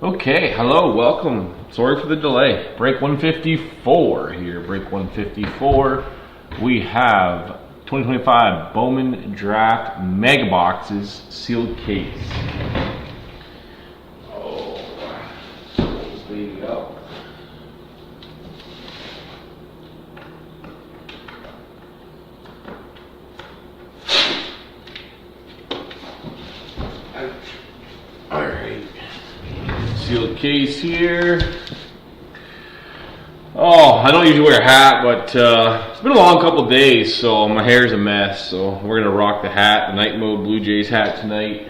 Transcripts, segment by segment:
Okay, hello, welcome. Sorry for the delay. Break 154 here. Break 154. We have 2025 Bowman Draft Mega Boxes sealed case. Oh, let this baby go. Alright. Sealed case here. Oh, I don't usually wear a hat, but it's been a long couple days, so my hair's a mess. So we're gonna rock the hat, the night mode Blue Jays hat tonight.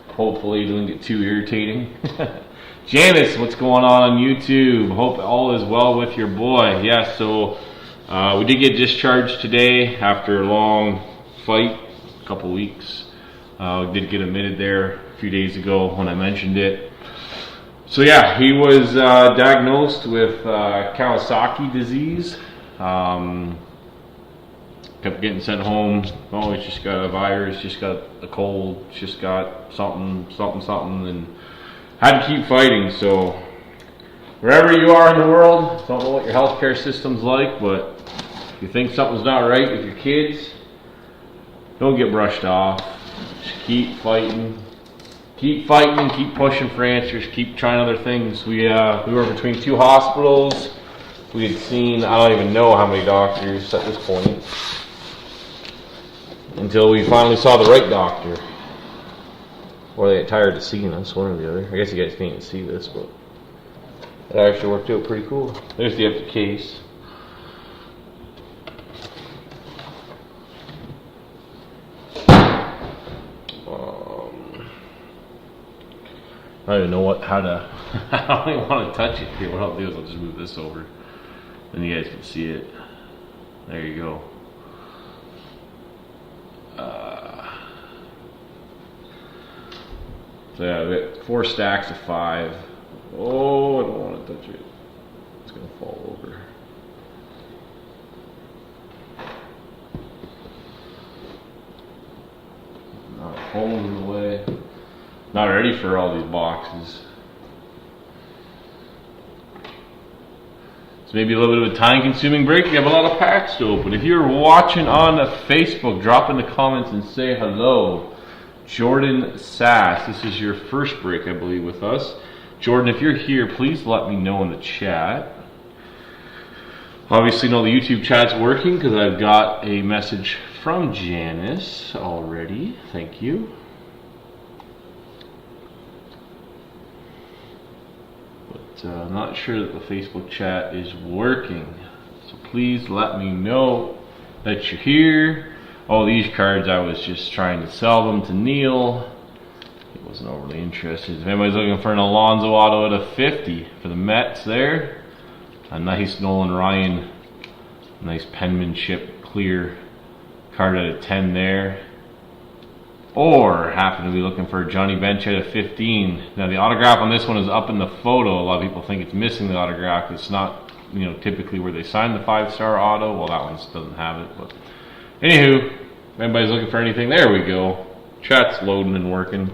Hopefully, it doesn't get too irritating. Janice, what's going on YouTube? Hope all is well with your boy. Yeah, so we did get discharged today after a long fight, a couple weeks. We did get admitted there a few days ago when I mentioned it. So yeah, he was diagnosed with Kawasaki disease. Kept getting sent home. Oh, he's just got a virus, just got a cold, just got something, and had to keep fighting. So wherever you are in the world, don't know what your healthcare system's like, but if you think something's not right with your kids, don't get brushed off. Just keep fighting. Keep fighting and keep pushing for answers. Keep trying other things. We were between two hospitals. We had seen, I don't even know how many doctors at this point, until we finally saw the right doctor. Or they got tired of seeing us, one or the other. I guess you guys can't even see this, but it actually worked out pretty cool. There's the empty case. I don't even know how to, I don't even want to touch it here. What I'll do is I'll just move this over and you guys can see it. There you go. So yeah, we got 4 stacks of 5. Oh, I don't want to touch it. It's going to fall over. Not holes in the way. Not ready for all these boxes. It's maybe a little bit of a time-consuming break. We have a lot of packs to open. If you're watching on Facebook, drop in the comments and say hello. Jordan Sass, this is your first break, I believe, with us. Jordan, if you're here, please let me know in the chat. Obviously, no, the YouTube chat's working because I've got a message from Janice already. Thank you. I'm not sure that the Facebook chat is working, so please let me know that you're here. Oh, these cards, I was just trying to sell them to Neil. He wasn't overly interested. If anybody's looking for an Alonso auto at a 50 for the Mets there, a nice Nolan Ryan, nice penmanship clear card at a 10 there. Or happen to be looking for Johnny Bench at a 15. Now the autograph on this one is up in the photo. A lot of people think it's missing the autograph. It's not, typically where they sign the 5-star auto. Well, that one doesn't have it. But anywho, if anybody's looking for anything, there we go. Chat's loading and working.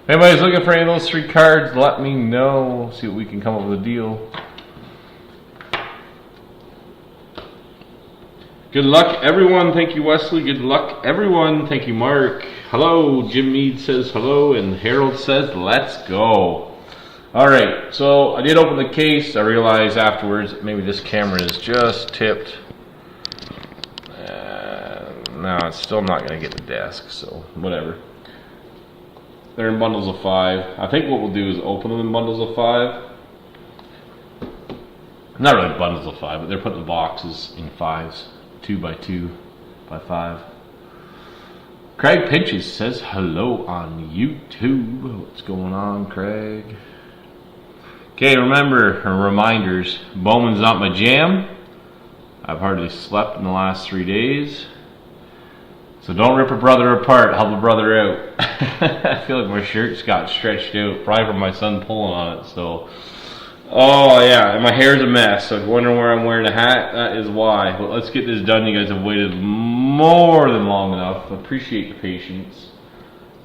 If anybody's looking for any of those 3 cards, let me know. See what we can come up with a deal. Good luck, everyone. Thank you, Wesley. Good luck, everyone. Thank you, Mark. Hello. Jim Mead says hello, and Harold says let's go. All right, so I did open the case. I realized afterwards maybe this camera is just tipped. No, it's still not going to get the desk, so whatever. They're in bundles of 5. I think what we'll do is open them in bundles of 5. Not really bundles of 5, but they're putting the boxes in 5s. 2 by 2 by 5. Craig Pinches says hello on YouTube. What's going on, Craig? Okay, remember, reminders, Bowman's not my jam. I've hardly slept in the last 3 days. So don't rip a brother apart, help a brother out. I feel like my shirt's got stretched out, probably from my son pulling on it, so. Oh yeah, and my hair's a mess, so if you're wondering where I'm wearing a hat, that is why. But let's get this done. You guys have waited more than long enough. Appreciate the patience.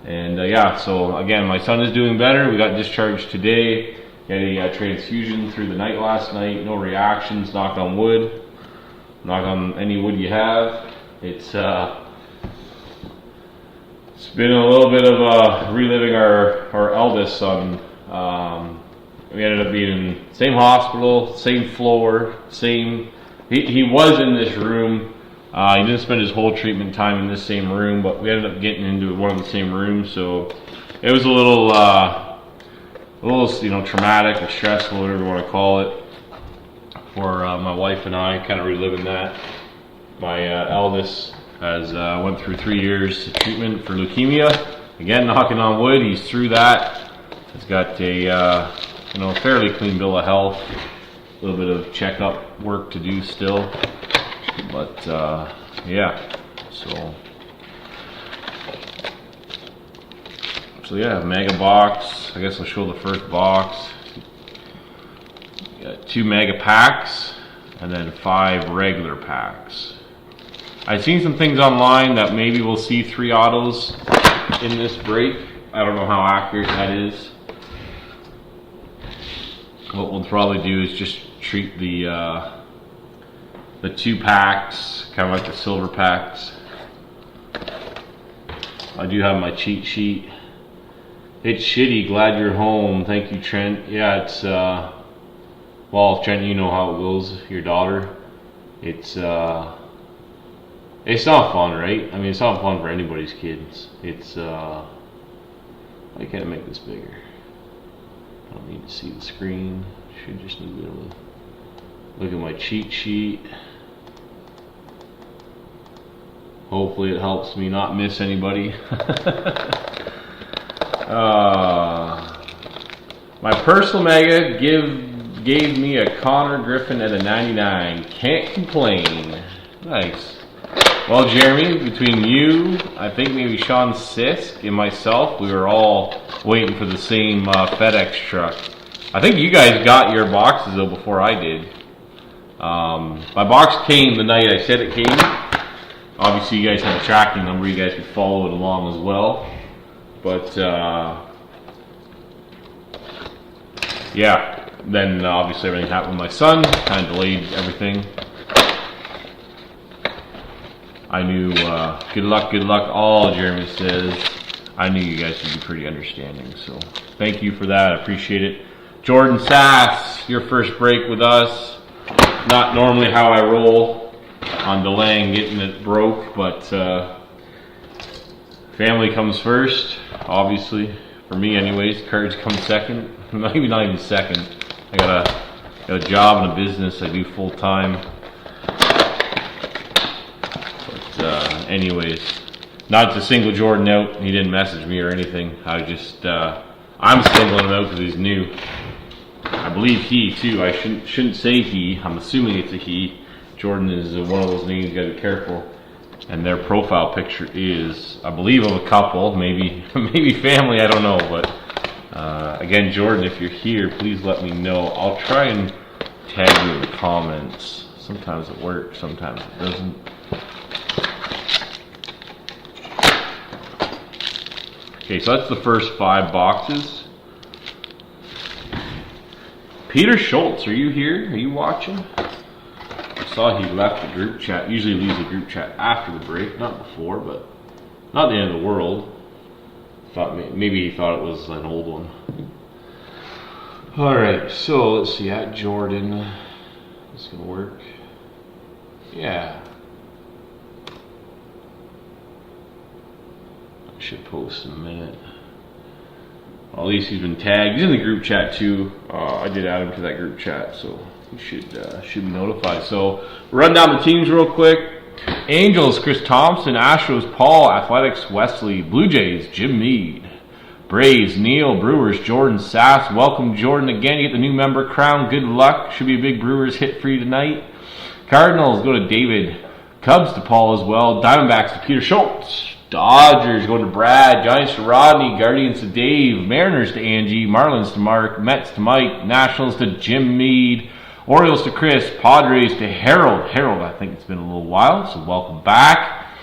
And yeah, so again, my son is doing better. We got discharged today. Got a transfusion through the night last night. No reactions. Knock on wood. Knock on any wood you have. It's been a little bit of reliving our eldest son. We ended up being in the same hospital, same floor, same. He was in this room. He didn't spend his whole treatment time in this same room, but we ended up getting into one of the same rooms. So it was a little traumatic or stressful, whatever you want to call it, for my wife and I, kind of reliving that. My eldest has went through 3 years of treatment for leukemia. Again, knocking on wood, he's through that. He's got a fairly clean bill of health. A little bit of checkup work to do still, but yeah. So yeah, mega box. I guess I'll show the first box. Got 2 mega packs and then 5 regular packs. I've seen some things online that maybe we'll see 3 autos in this break. I don't know how accurate that is. What we'll probably do is just treat the 2 packs, kind of like the silver packs. I do have my cheat sheet. It's shitty. Glad you're home. Thank you, Trent. Yeah, it's well, Trent, you know how it goes. Your daughter. It's not fun, right? I mean, it's not fun for anybody's kids. It's why can't I make this bigger? I don't need to see the screen. Should just need to be able to look at my cheat sheet. Hopefully it helps me not miss anybody. My personal mega gave me a Connor Griffin at a 99. Can't complain. Nice. Well, Jeremy, between you, I think maybe Sean Sisk, and myself, we were all waiting for the same FedEx truck. I think you guys got your boxes though before I did. My box came the night I said it came. Obviously, you guys have a tracking number. You guys could follow it along as well. But yeah, then obviously everything happened with my son. Kind of delayed everything. I knew, good luck, all Jeremy says. I knew you guys would be pretty understanding, so thank you for that. I appreciate it. Jordan Sass, your first break with us. Not normally how I roll on delaying getting it broke, but family comes first, obviously. For me anyways, cards come second. Maybe not even second. I got a job and a business I do full time. Anyways, not to single Jordan out. He didn't message me or anything. I just I'm singling him out because he's new. I believe he too. I shouldn't say he. I'm assuming it's a he. Jordan is one of those names you gotta be careful. And their profile picture is, I believe, of a couple, maybe family. I don't know, but again, Jordan, if you're here, please let me know. I'll try and tag you in the comments. Sometimes it works, sometimes it doesn't. Okay, so that's the first 5 boxes. Peter Schultz, are you here? Are you watching? I saw he left the group chat. Usually leaves the group chat after the break, not before, but not the end of the world. Thought maybe he thought it was an old one. All right, so let's see. At Jordan, this gonna work. Yeah. Should post in a minute. Well, at least he's been tagged. He's in the group chat too. I did add him to that group chat, so he should be notified. So run down the teams real quick. Angels, Chris Thompson. Astros, Paul. Athletics, Wesley. Blue Jays, Jim Mead. Braves, Neil. Brewers, Jordan Sass. Welcome, Jordan, again. You get the new member crown. Good luck. Should be a big Brewers hit for you tonight. Cardinals, go to David. Cubs to Paul as well. Diamondbacks to Peter Schultz. Dodgers going to Brad, Giants to Rodney, Guardians to Dave, Mariners to Angie, Marlins to Mark, Mets to Mike, Nationals to Jim Mead, Orioles to Chris, Padres to Harold. Harold, I think it's been a little while, so welcome back.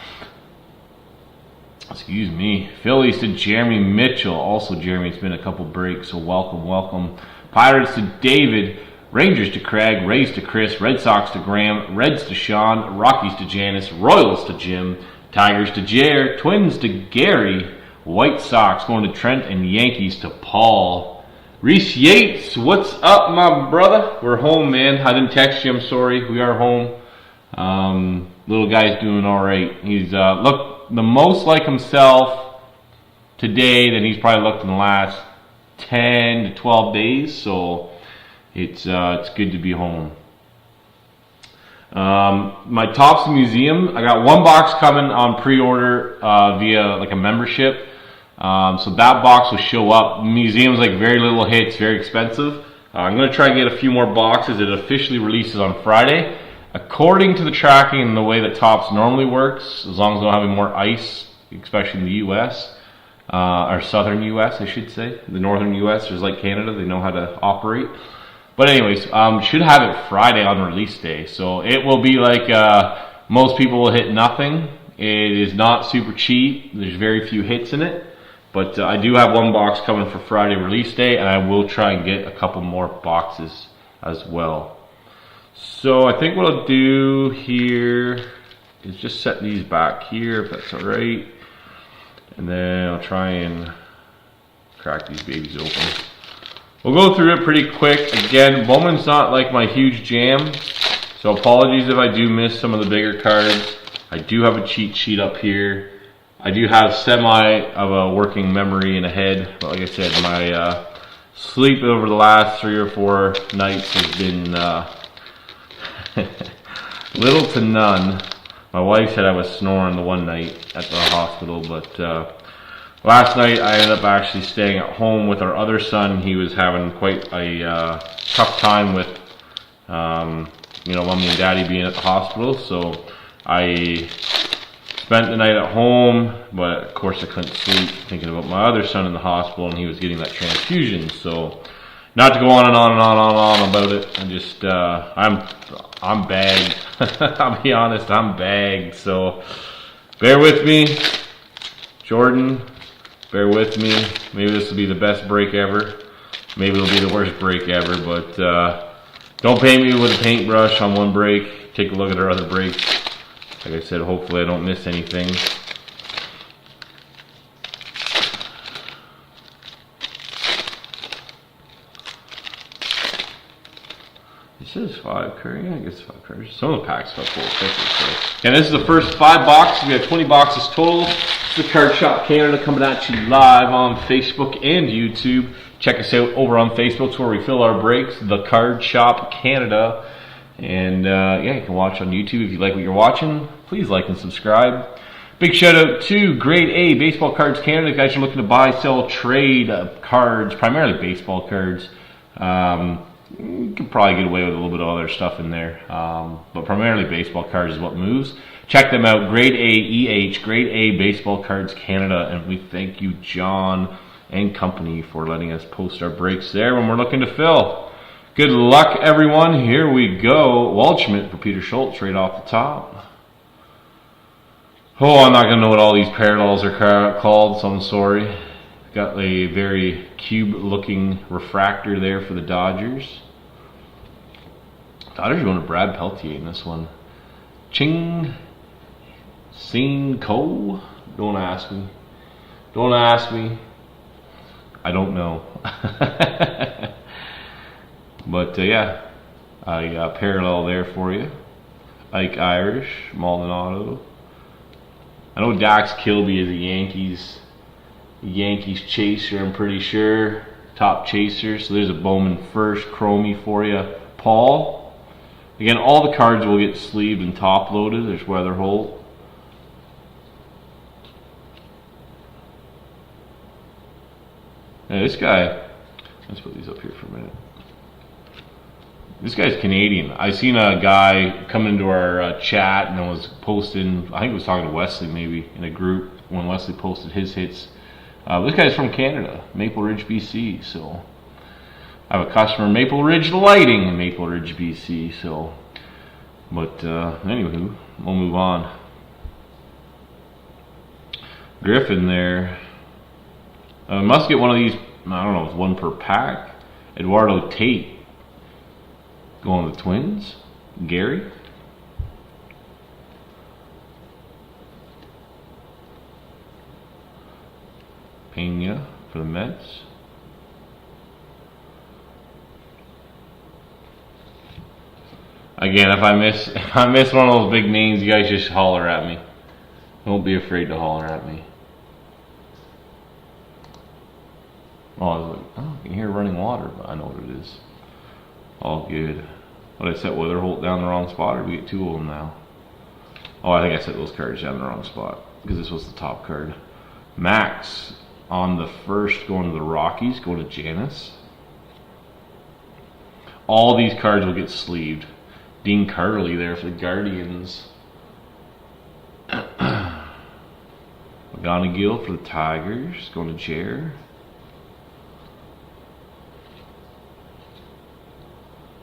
Excuse me. Phillies to Jeremy Mitchell. Also, Jeremy, it's been a couple breaks, so welcome. Pirates to David, Rangers to Craig, Rays to Chris, Red Sox to Graham, Reds to Sean, Rockies to Janice, Royals to Jim, Tigers to Jer, Twins to Gary, White Sox going to Trent, and Yankees to Paul. Reese Yates, what's up, my brother? We're home, man. I didn't text you, I'm sorry. We are home. Little guy's doing all right. He's looked the most like himself today than he's probably looked in the last 10 to 12 days. So it's good to be home. My Topps Museum, I got one box coming on pre-order via like a membership. So that box will show up. Museum's like very little hits, very expensive. I'm going to try and get a few more boxes. It officially releases on Friday. According to the tracking and the way that Topps normally works, as long as they don't have any more ice, especially in the U.S., or southern U.S., I should say. The northern U.S. is like Canada. They know how to operate. But anyways, should have it Friday on release day. So it will be like most people will hit nothing. It is not super cheap. There's very few hits in it. But I do have one box coming for Friday release day, and I will try and get a couple more boxes as well. So I think what I'll do here is just set these back here, if that's all right. And then I'll try and crack these babies open. We'll go through it pretty quick. Again, Bowman's not like my huge jam, so apologies if I do miss some of the bigger cards. I do have a cheat sheet up here. I do have semi of a working memory in a head, but like I said, my sleep over the last 3 or 4 nights has been little to none. My wife said I was snoring the one night at the hospital, but last night I ended up actually staying at home with our other son. He was having quite a tough time with mommy and daddy being at the hospital, so I spent the night at home, but of course I couldn't sleep thinking about my other son in the hospital, and he was getting that transfusion. So not to go on and on and on and on about it, I'm just I'm bagged. I'll be honest, I'm bagged. So bear with me, Jordan. Bear with me. Maybe this will be the best break ever. Maybe it'll be the worst break ever. But don't paint me with a paintbrush on one break. Take a look at our other breaks. Like I said, hopefully I don't miss anything. It says 5 cards. Yeah, I guess 5 cards. Some of the packs got full stickers. So. And this is the first 5 boxes. We have 20 boxes total. This is the Card Shop Canada coming at you live on Facebook and YouTube. Check us out over on Facebook. It's where we fill our breaks. The Card Shop Canada. And yeah, you can watch on YouTube if you like what you're watching. Please like and subscribe. Big shout out to Grade A Baseball Cards Canada. If you guys are looking to buy, sell, trade cards, primarily baseball cards. You can probably get away with a little bit of other stuff in there, but primarily baseball cards is what moves. Check them out, Grade A EH, Grade A Baseball Cards Canada, and we thank you, John and company, for letting us post our breaks there when we're looking to fill. Good luck, everyone. Here we go. Waldschmidt for Peter Schultz right off the top. Oh, I'm not going to know what all these parallels are called, so I'm sorry. Got a very cube-looking refractor there for the Dodgers. Dodgers are going to Brad Peltier in this one. Ching Sing Ko. Don't ask me. Don't ask me. I don't know. But yeah, I got parallel there for you. Ike Irish, Maldonado. I know Dax Kilby is a Yankees chaser, I'm pretty sure. Top chaser. So there's a Bowman first, chromie for you. Paul. Again, all the cards will get sleeved and top loaded. There's Weather Holt. Now this guy, let's put these up here for a minute. This guy's Canadian. I seen a guy come into our chat and was posting, I think he was talking to Wesley maybe, in a group when Wesley posted his hits. This guy's from Canada, Maple Ridge, BC. So I have a customer, Maple Ridge Lighting in Maple Ridge, BC. So, but anywho, we'll move on. Griffin there. Must get one of these. I don't know, it's one per pack. Eduardo Tate going to the Twins. Gary. Pena for the Mets. Again, if I miss one of those big names, you guys just holler at me. Don't be afraid to holler at me. Oh, I was like, oh, I can hear running water, but I know what it is. All good. What I set Weatherholt down the wrong spot, or do we get two of them now? Oh, I think I set those cards down the wrong spot because this was the top card. Max on the first going to the Rockies, go to Janice. All these cards will get sleeved. Dean Carley there for the Guardians. McGonigal for the Tigers, going to Jer.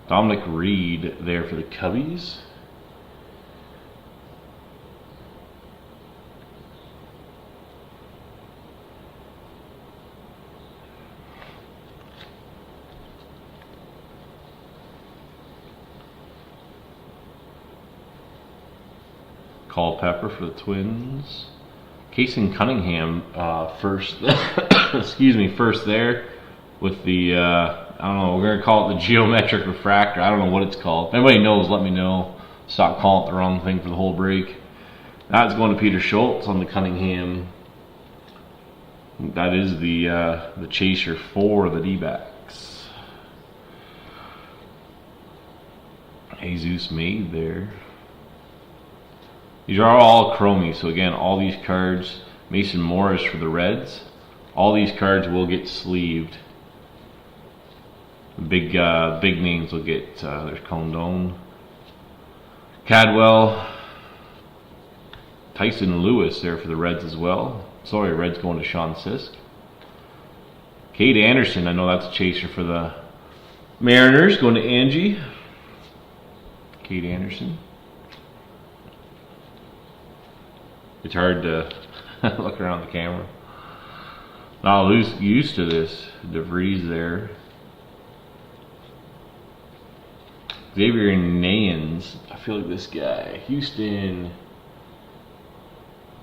Dominic Reed there for the Cubbies. Culpepper for the Twins. Kason Cunningham first, excuse me, first there with the, I don't know, we're going to call it the geometric refractor. I don't know what it's called. If anybody knows, let me know. Stop calling it the wrong thing for the whole break. That's going to Peter Schultz on the Cunningham. That is the chaser for the D-backs. Jesus made there. These are all chromie, so again, all these cards, Mason Morris for the Reds, all these cards will get sleeved. Big names will get, there's Condon, Cadwell, Tyson Lewis there for the Reds as well. Sorry, Reds going to Sean Sisk. Cade Anderson, I know that's a chaser for the Mariners, going to Angie. Cade Anderson. It's hard to look around the camera. Not used to this. DeVries there. Xavier Nayans. I feel like this guy. Houston.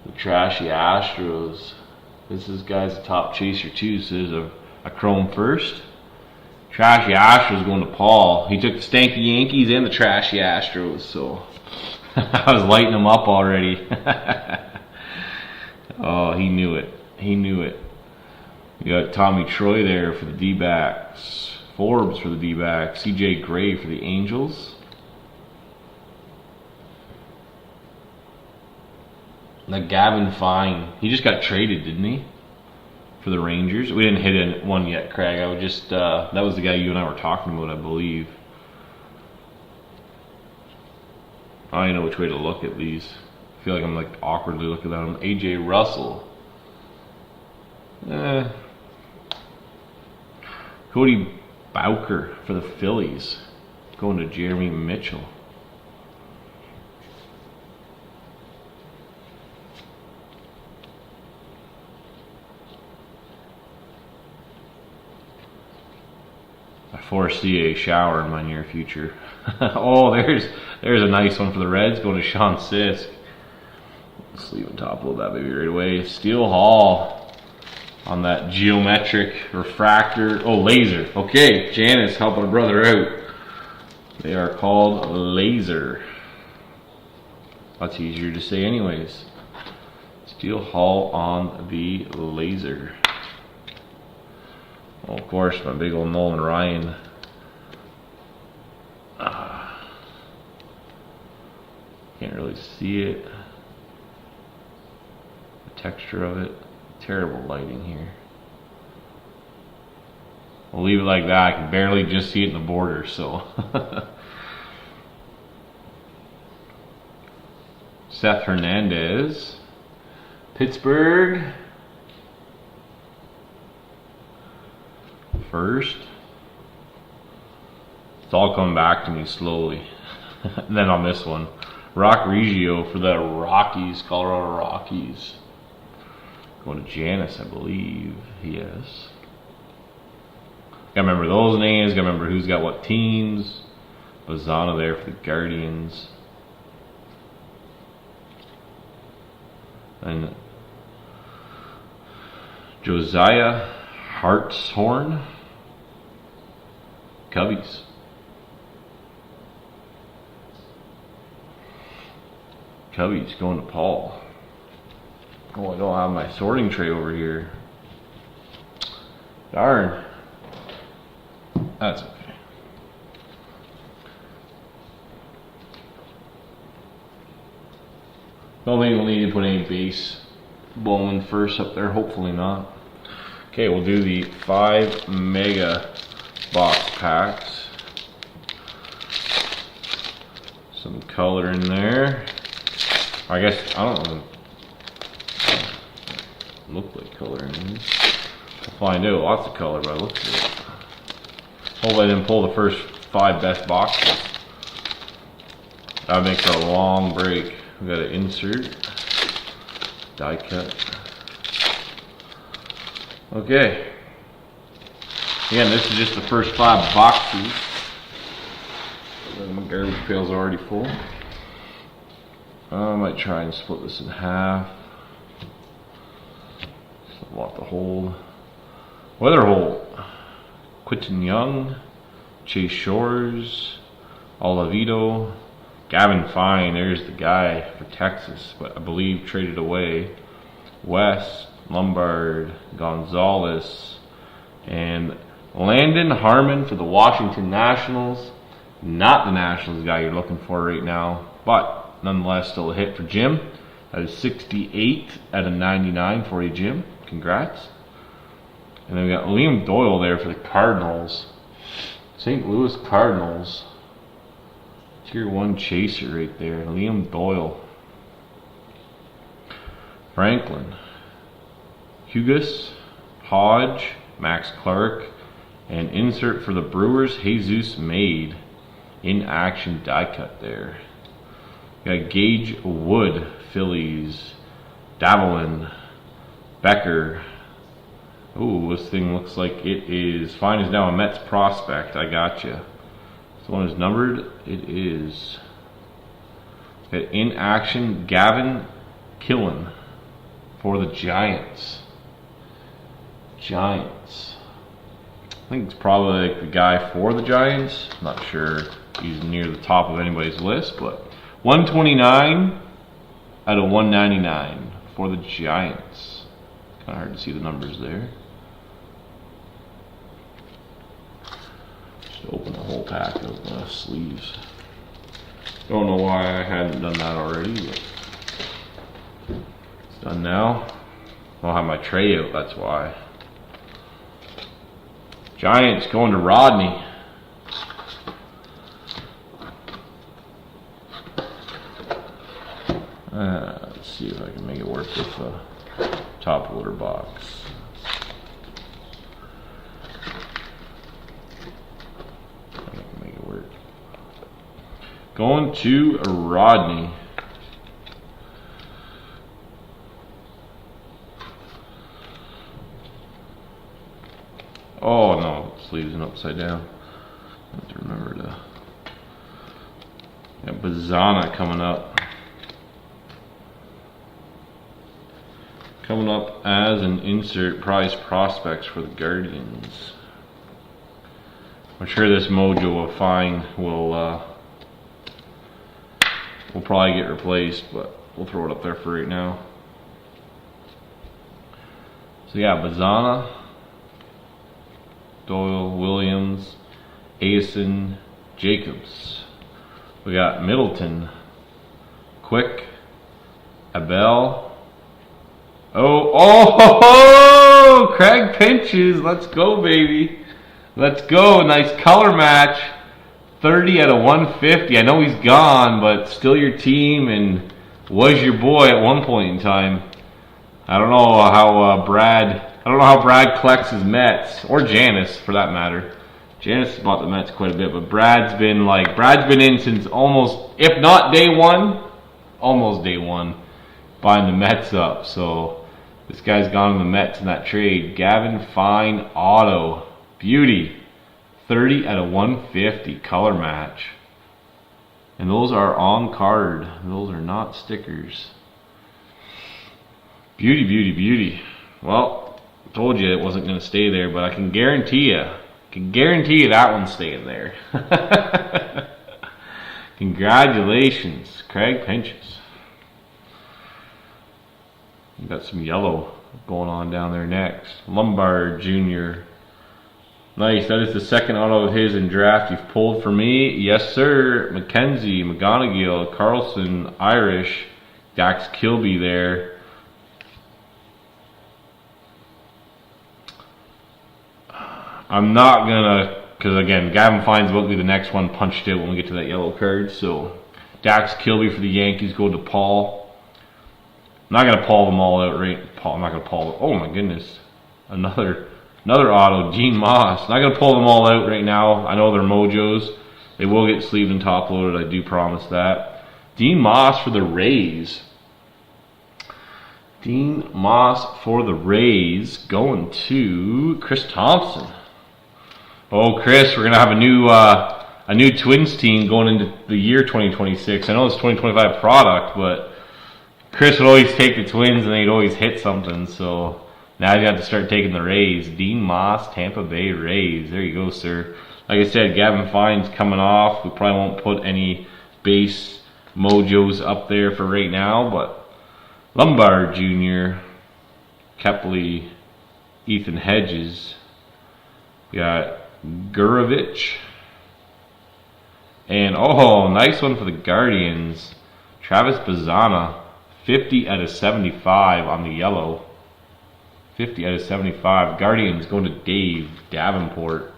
The trashy Astros. This guy's a top chaser too, so there's a chrome first. Trashy Astros going to Paul. He took the stanky Yankees and the trashy Astros, so I was lighting him up already. Oh, he knew it. He knew it. You got Tommy Troy there for the D-backs. Forbes for the D-backs. CJ Gray for the Angels. That Gavin Fine. He just got traded, didn't he? For the Rangers. We didn't hit one yet, Craig. I was just, that was the guy you and I were talking about, I believe. I don't even know which way to look at these. I feel like I'm like awkwardly looking at him. AJ Russell. Cody Bowker for the Phillies. Going to Jeremy Mitchell. I foresee a shower in my near future. Oh, there's a nice one for the Reds. Going to Sean Sisk. Sleeve and top load that baby right away. Steel Hall on that geometric refractor. Oh, laser. Okay, Janice helping a brother out. They are called laser. That's easier to say anyways. Steel Hall on the laser. Oh, of course, my big old Nolan Ryan. Can't really see it. Texture of it. Terrible lighting here. We'll leave it like that. I can barely just see it in the border, so. Seth Hernandez. Pittsburgh. First. It's all coming back to me slowly. And then on this one. Rock Reggio for the Rockies, Colorado Rockies. Going to Janice, I believe. Yes. Gotta remember those names. Gotta remember who's got what teams. Bazana there for the Guardians. And Josiah Hartshorn. Cubbies. Cubbies going to Paul. Oh, I don't have my sorting tray over here. Darn. That's okay. Don't think we'll need to put any base Bowman first up there. Hopefully not. Okay, we'll do the 5 mega box packs. Some color in there. I guess, I don't know. Look like color in these. We'll find out. Lots of color by the looks of it. Hopefully I didn't pull the first 5 best boxes. That makes a long break. We got to insert, die cut. Okay. Again, this is just the first 5 boxes. My garbage pail's already full. I might try and split this in half. Just a lot to hold. Weather hole. Quinton Young, Chase Shores, Oliveto, Gavin Fine, there's the guy for Texas, but I believe traded away. West, Lombard, Gonzalez, and Landon Harmon for the Washington Nationals. Not the Nationals guy you're looking for right now, but nonetheless still a hit for Jim. That is 68 out of 99 for you, Jim. Congrats. And then we got Liam Doyle there for the Cardinals. St. Louis Cardinals. Tier 1 chaser right there. Liam Doyle. Franklin. Hugus. Hodge. Max Clark. And insert for the Brewers, Jesus Made. In action die cut there. We got Gage Wood. Phillies. Davelin. Becker. Ooh, this thing looks like it is fine as now a Mets prospect. I gotcha. This one is numbered. It is. In action, Gavin Killen for the Giants. Giants. I think it's probably like the guy for the Giants. I'm not sure he's near the top of anybody's list, but 129 out of 199 for the Giants. Kind of hard to see the numbers there. Open the whole pack of sleeves. Don't know why I hadn't done that already, but it's done now. I don't have my tray out, that's why. Giants going to Rodney. Let's see if I can make it work with a top loader box. Going to Rodney. Oh no, sleeves are upside down. I have to remember to. Got Bazana coming up. Coming up as an insert prize prospects for the Guardians. I'm sure this Mojo of Fine will probably get replaced, but we'll throw it up there for right now. So yeah, Bazana, Doyle, Williams, Asen, Jacobs. We got Middleton, Quick, Abel. Oh, Craig Pinches. Let's go, baby. Let's go. Nice color match. 30 out of 150. I know he's gone, but still your team and was your boy at one point in time. I don't know how Brad collects his Mets, or Janice for that matter. Janice bought the Mets quite a bit, but Brad's been in since almost, if not day one, almost day one, buying the Mets up. So this guy's gone to the Mets in that trade. Gavin Fine auto. Beauty. 30 out of 150 color match. And those are on card. Those are not stickers. Beauty, beauty, beauty. Well, I told you it wasn't going to stay there, but I can guarantee you that one's staying there. Congratulations, Craig Pinches. You got some yellow going on down there next. Lombard Jr. Nice. That is the second auto of his in draft you've pulled for me. Yes, sir. McKenzie, McGonigal, Carlson, Irish, Dax Kilby there. I'm not gonna, because again, Gavin Fine's about to be the next one punched out when we get to that yellow card. So Dax Kilby for the Yankees go to Paul. I'm not gonna Paul them all out, right? I'm not gonna Paul them. Oh my goodness, another auto, Gene Moss. Not gonna pull them all out right now. I know they're mojos. They will get sleeved and top loaded. I do promise that. Dean Moss for the Rays. Dean Moss for the Rays going to Chris Thompson. Oh, Chris, we're gonna have a new Twins team going into the year 2026. I know it's 2025 product, but Chris would always take the Twins and they'd always hit something. So now you have to start taking the Rays. Dean Moss, Tampa Bay Rays. There you go, sir. Like I said, Gavin Fine's coming off. We probably won't put any base mojos up there for right now, but Lombard Jr., Kepley, Ethan Hedges. We got Gurovich. And oh, nice one for the Guardians. Travis Bazzana, 50 out of 75 on the yellow. 50 out of 75. Guardians going to Dave Davenport.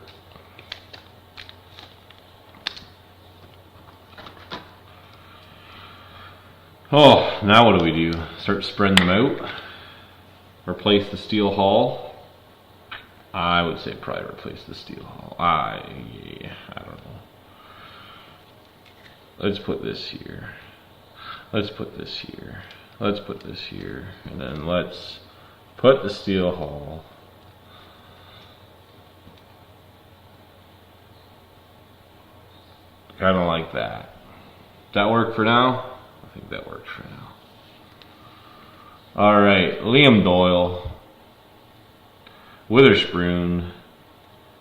Oh, now what do we do? Start spreading them out? Replace the steel hull? I would say probably replace the steel hull. I don't know. Let's put this here. Let's put this here. Let's put this here. And then let's put the steel hull. Kind of like that. Does that work for now? I think that works for now. Alright, Liam Doyle, Witherspoon,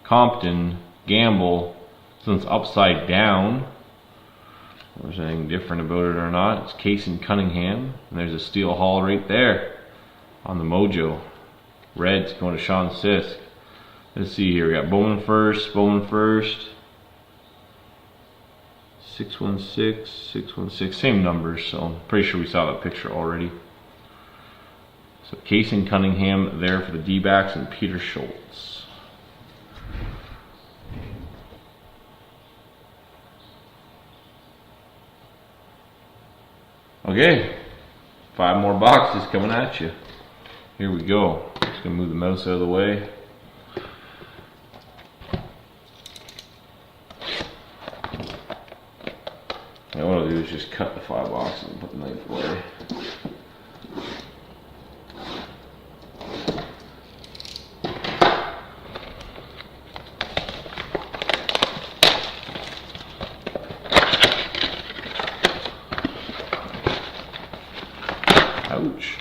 Compton, Gamble. This one's upside down. If there's anything different about it or not. It's Case and Cunningham. And there's a steel hull right there on the mojo. Reds going to Sean Sisk. Let's see here. We got Bowman first. 616, 616, same numbers, so I'm pretty sure we saw that picture already. So Case and Cunningham there for the D-backs and Peter Schultz. Okay, 5 more boxes coming at you. Here we go. Just gonna move the mouse out of the way. And what I'll do is just cut the 5 boxes and put the knife away. Ouch.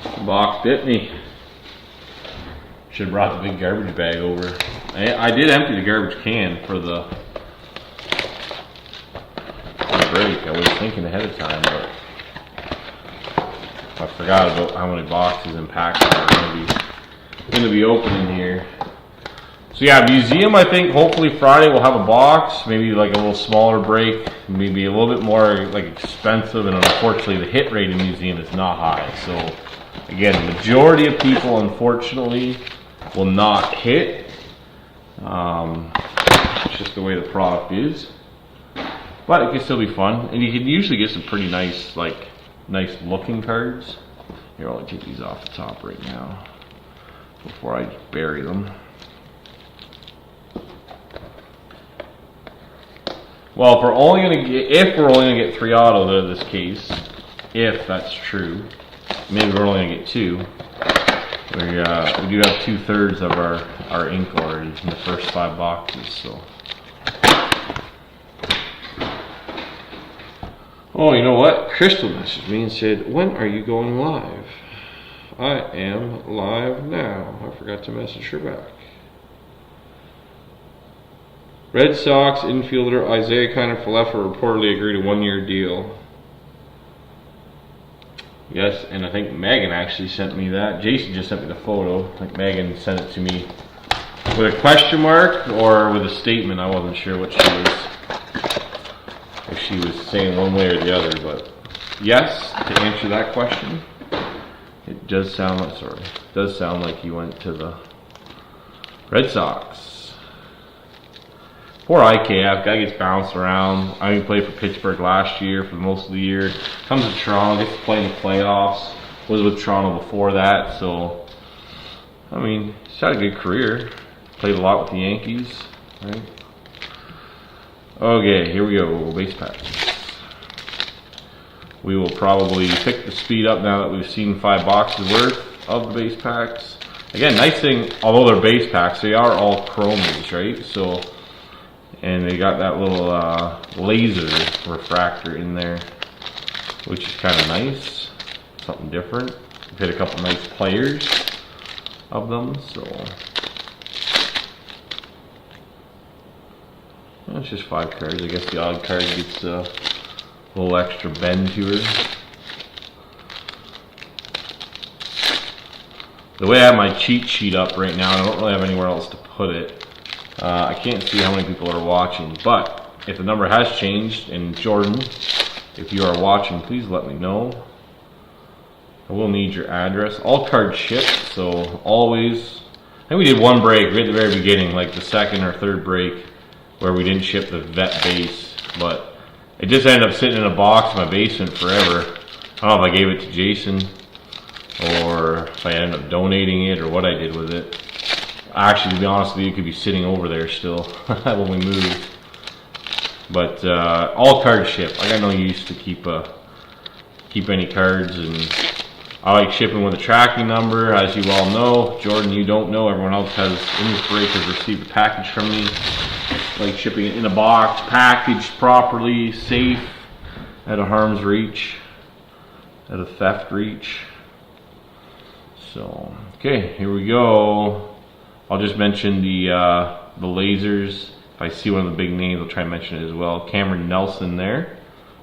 The box bit me. Should have brought the big garbage bag over. I did empty the garbage can for the break. I was thinking ahead of time, but I forgot about how many boxes and packs are going to be opening here. So yeah, museum, I think hopefully Friday we'll have a box, maybe like a little smaller break, maybe a little bit more like expensive, and unfortunately the hit rate in museum is not high. So again, the majority of people unfortunately will not hit. It's just the way the product is. But it can still be fun, and you can usually get some pretty nice, nice looking cards. Here, I'll take these off the top right now before I bury them. Well, if we're only gonna get 3 autos out of this case, if that's true, maybe we're only gonna get 2. We do have 2/3 of our ink already in the first 5 boxes. So. Oh, you know what? Crystal messaged me and said, "When are you going live?" I am live now. I forgot to message her back. Red Sox infielder Isaiah Kiner-Falefa reportedly agreed a 1-year deal. Yes, and I think Megan actually sent me that. Jason just sent me the photo. I think Megan sent it to me with a question mark or with a statement. I wasn't sure what she was, if she was saying one way or the other, but yes, to answer that question, it does sound like he went to the Red Sox. Poor IKF, guy gets bounced around. I mean, played for Pittsburgh last year for most of the year. Comes to Toronto, gets to play in the playoffs. Was with Toronto before that, so I mean, he's had a good career. Played a lot with the Yankees, right? Okay, here we go. Base packs. We will probably pick the speed up now that we've seen 5 boxes worth of the base packs. Again, nice thing, although they're base packs, they are all chromies, right? So. And they got that little laser refractor in there, which is kind of nice. Something different. We've hit a couple nice players of them, so well, it's just 5 cards. I guess the odd card gets a little extra bend to her. The way I have my cheat sheet up right now, I don't really have anywhere else to put it. I can't see how many people are watching, but if the number has changed, and Jordan, if you are watching, please let me know. I will need your address. All cards ship, so always. I think we did 1 break right at the very beginning, like the 2nd or 3rd break, where we didn't ship the vet base, but it just ended up sitting in a box in my basement forever. I don't know if I gave it to Jason, or if I ended up donating it, or what I did with it. Actually, to be honest with you, it could be sitting over there still when we moved. But all cards ship. I got no use to keep any cards, and I like shipping with a tracking number. As you all know, Jordan, you don't know. Everyone else has in this break has received a package from me. I like shipping it in a box, packaged properly, safe, at a harm's reach, at a theft reach. So, okay, here we go. I'll just mention the lasers. If I see one of the big names, I'll try and mention it as well. Cameron Nelson there.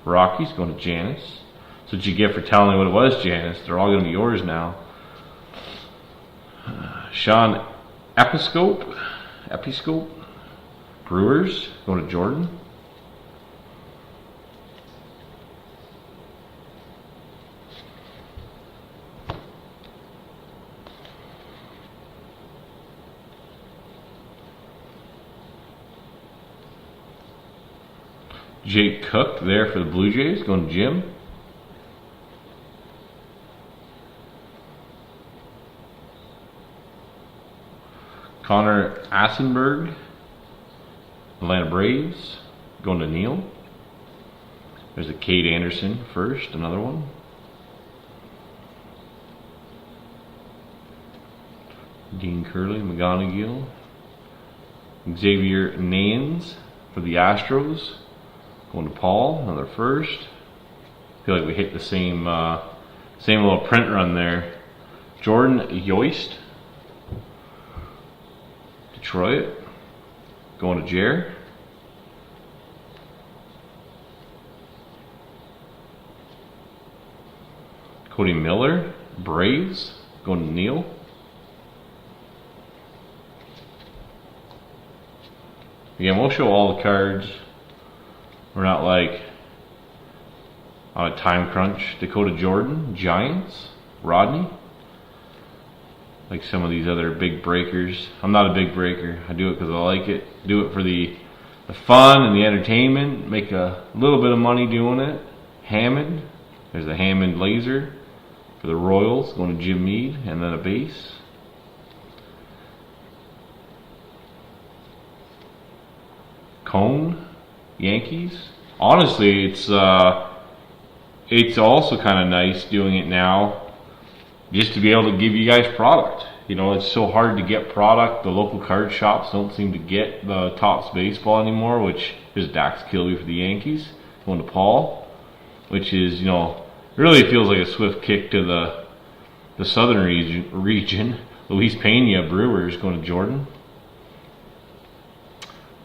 Rockies going to Janice. That's what you get for telling me what it was, Janice. They're all going to be yours now. Sean Episcope. Brewers going to Jordan. Jake Cook there for the Blue Jays, going to Jim. Connor Assenberg, Atlanta Braves, going to Neil. There's a Cade Anderson first, another one. Dean Curley, McGonigal. Xavier Nains for the Astros. Going to Paul, another first. I feel like we hit the same little print run there. Jordan Yoist, Detroit, going to Jer. Cody Miller, Braves, going to Neil. Again, we'll show all the cards. We're not like on a time crunch. Dakota Jordan, Giants, Rodney. Like some of these other big breakers. I'm not a big breaker. I do it because I like it. Do it for the fun and the entertainment. Make a little bit of money doing it. Hammond. There's a Hammond laser for the Royals. Going to Jim Meade. And then a base. Cone. Yankees. Honestly, it's also kind of nice doing it now just to be able to give you guys product. You know, it's so hard to get product. The local card shops don't seem to get the Topps baseball anymore, which is Dax Kilby for the Yankees, going to Paul, which is, you know, really feels like a swift kick to the southern region. Luis Pena, Brewers, going to Jordan.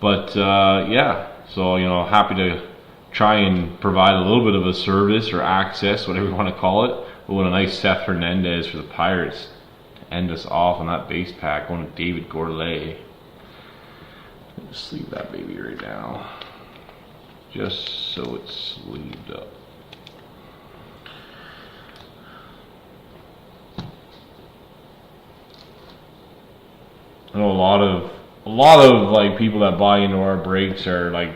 But yeah, so, you know, happy to try and provide a little bit of a service or access, whatever you want to call it. But what a nice Seth Hernandez for the Pirates to end us off on that base pack, going to David Gourlay. Just sleeve that baby right now, just so it's sleeved up. I know a lot of like people that buy into our breaks are like,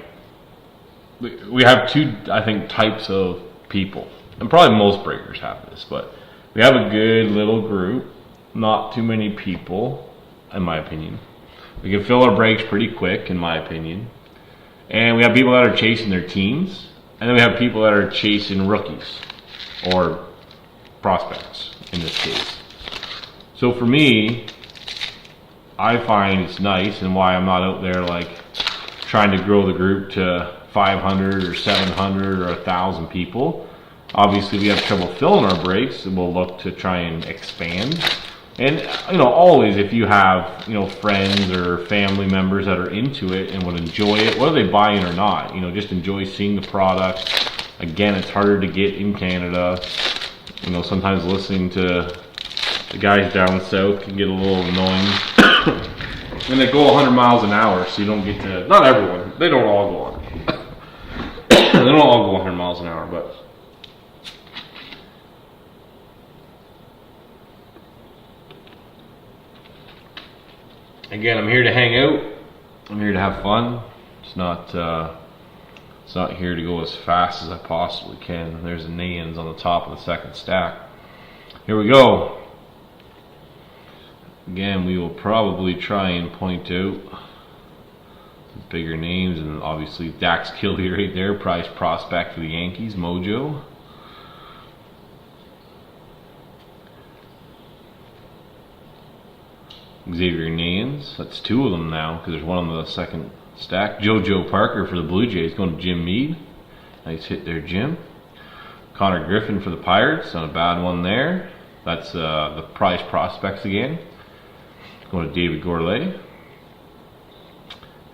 we have two, I think, types of people, and probably most breakers have this, but we have a good little group, not too many people, in my opinion. We can fill our breaks pretty quick, in my opinion. And we have people that are chasing their teams, and then we have people that are chasing rookies or prospects in this case. So for me, I find it's nice, and why I'm not out there like trying to grow the group to 500 or 700 or 1,000 people. Obviously, we have trouble filling our breaks, and we'll look to try and expand. And, you know, always if you have, you know, friends or family members that are into it and would enjoy it, whether they buy in or not, you know, just enjoy seeing the product. Again, it's harder to get in Canada. You know, sometimes listening to the guys down south can get a little annoying. And they go 100 miles an hour, so you don't get to, not everyone, they don't all go on. They don't all go 100 miles an hour, but again, I'm here to hang out. I'm here to have fun. It's not here to go as fast as I possibly can. There's the names on the top of the second stack. Here we go. Again, we will probably try and point out some bigger names, and obviously Dax Kilby right there, prize prospect for the Yankees, Mojo. Xavier Nayans, that's two of them now because there's one on the second stack. JoJo Parker for the Blue Jays, going to Jim Meade. Nice hit there, Jim. Connor Griffin for the Pirates, not a bad one there. That's the prize prospects again. Going to David Gourlay.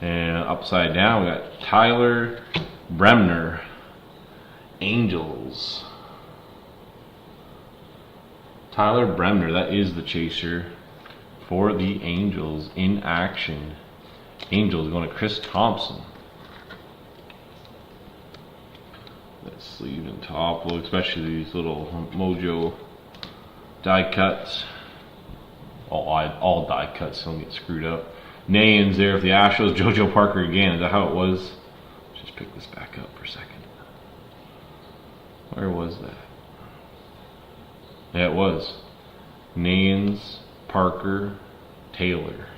And upside down, we got Tyler Bremner, Angels. Tyler Bremner, that is the chaser for the Angels in action. Angels going to Chris Thompson. That sleeve and top look, especially these little Mojo die cuts. All die cuts don't get screwed up. Nayans there for the Astros. JoJo Parker again. Is that how it was? Let's just pick this back up for a second. Where was that? Yeah, it was Nayans, Parker, Taylor.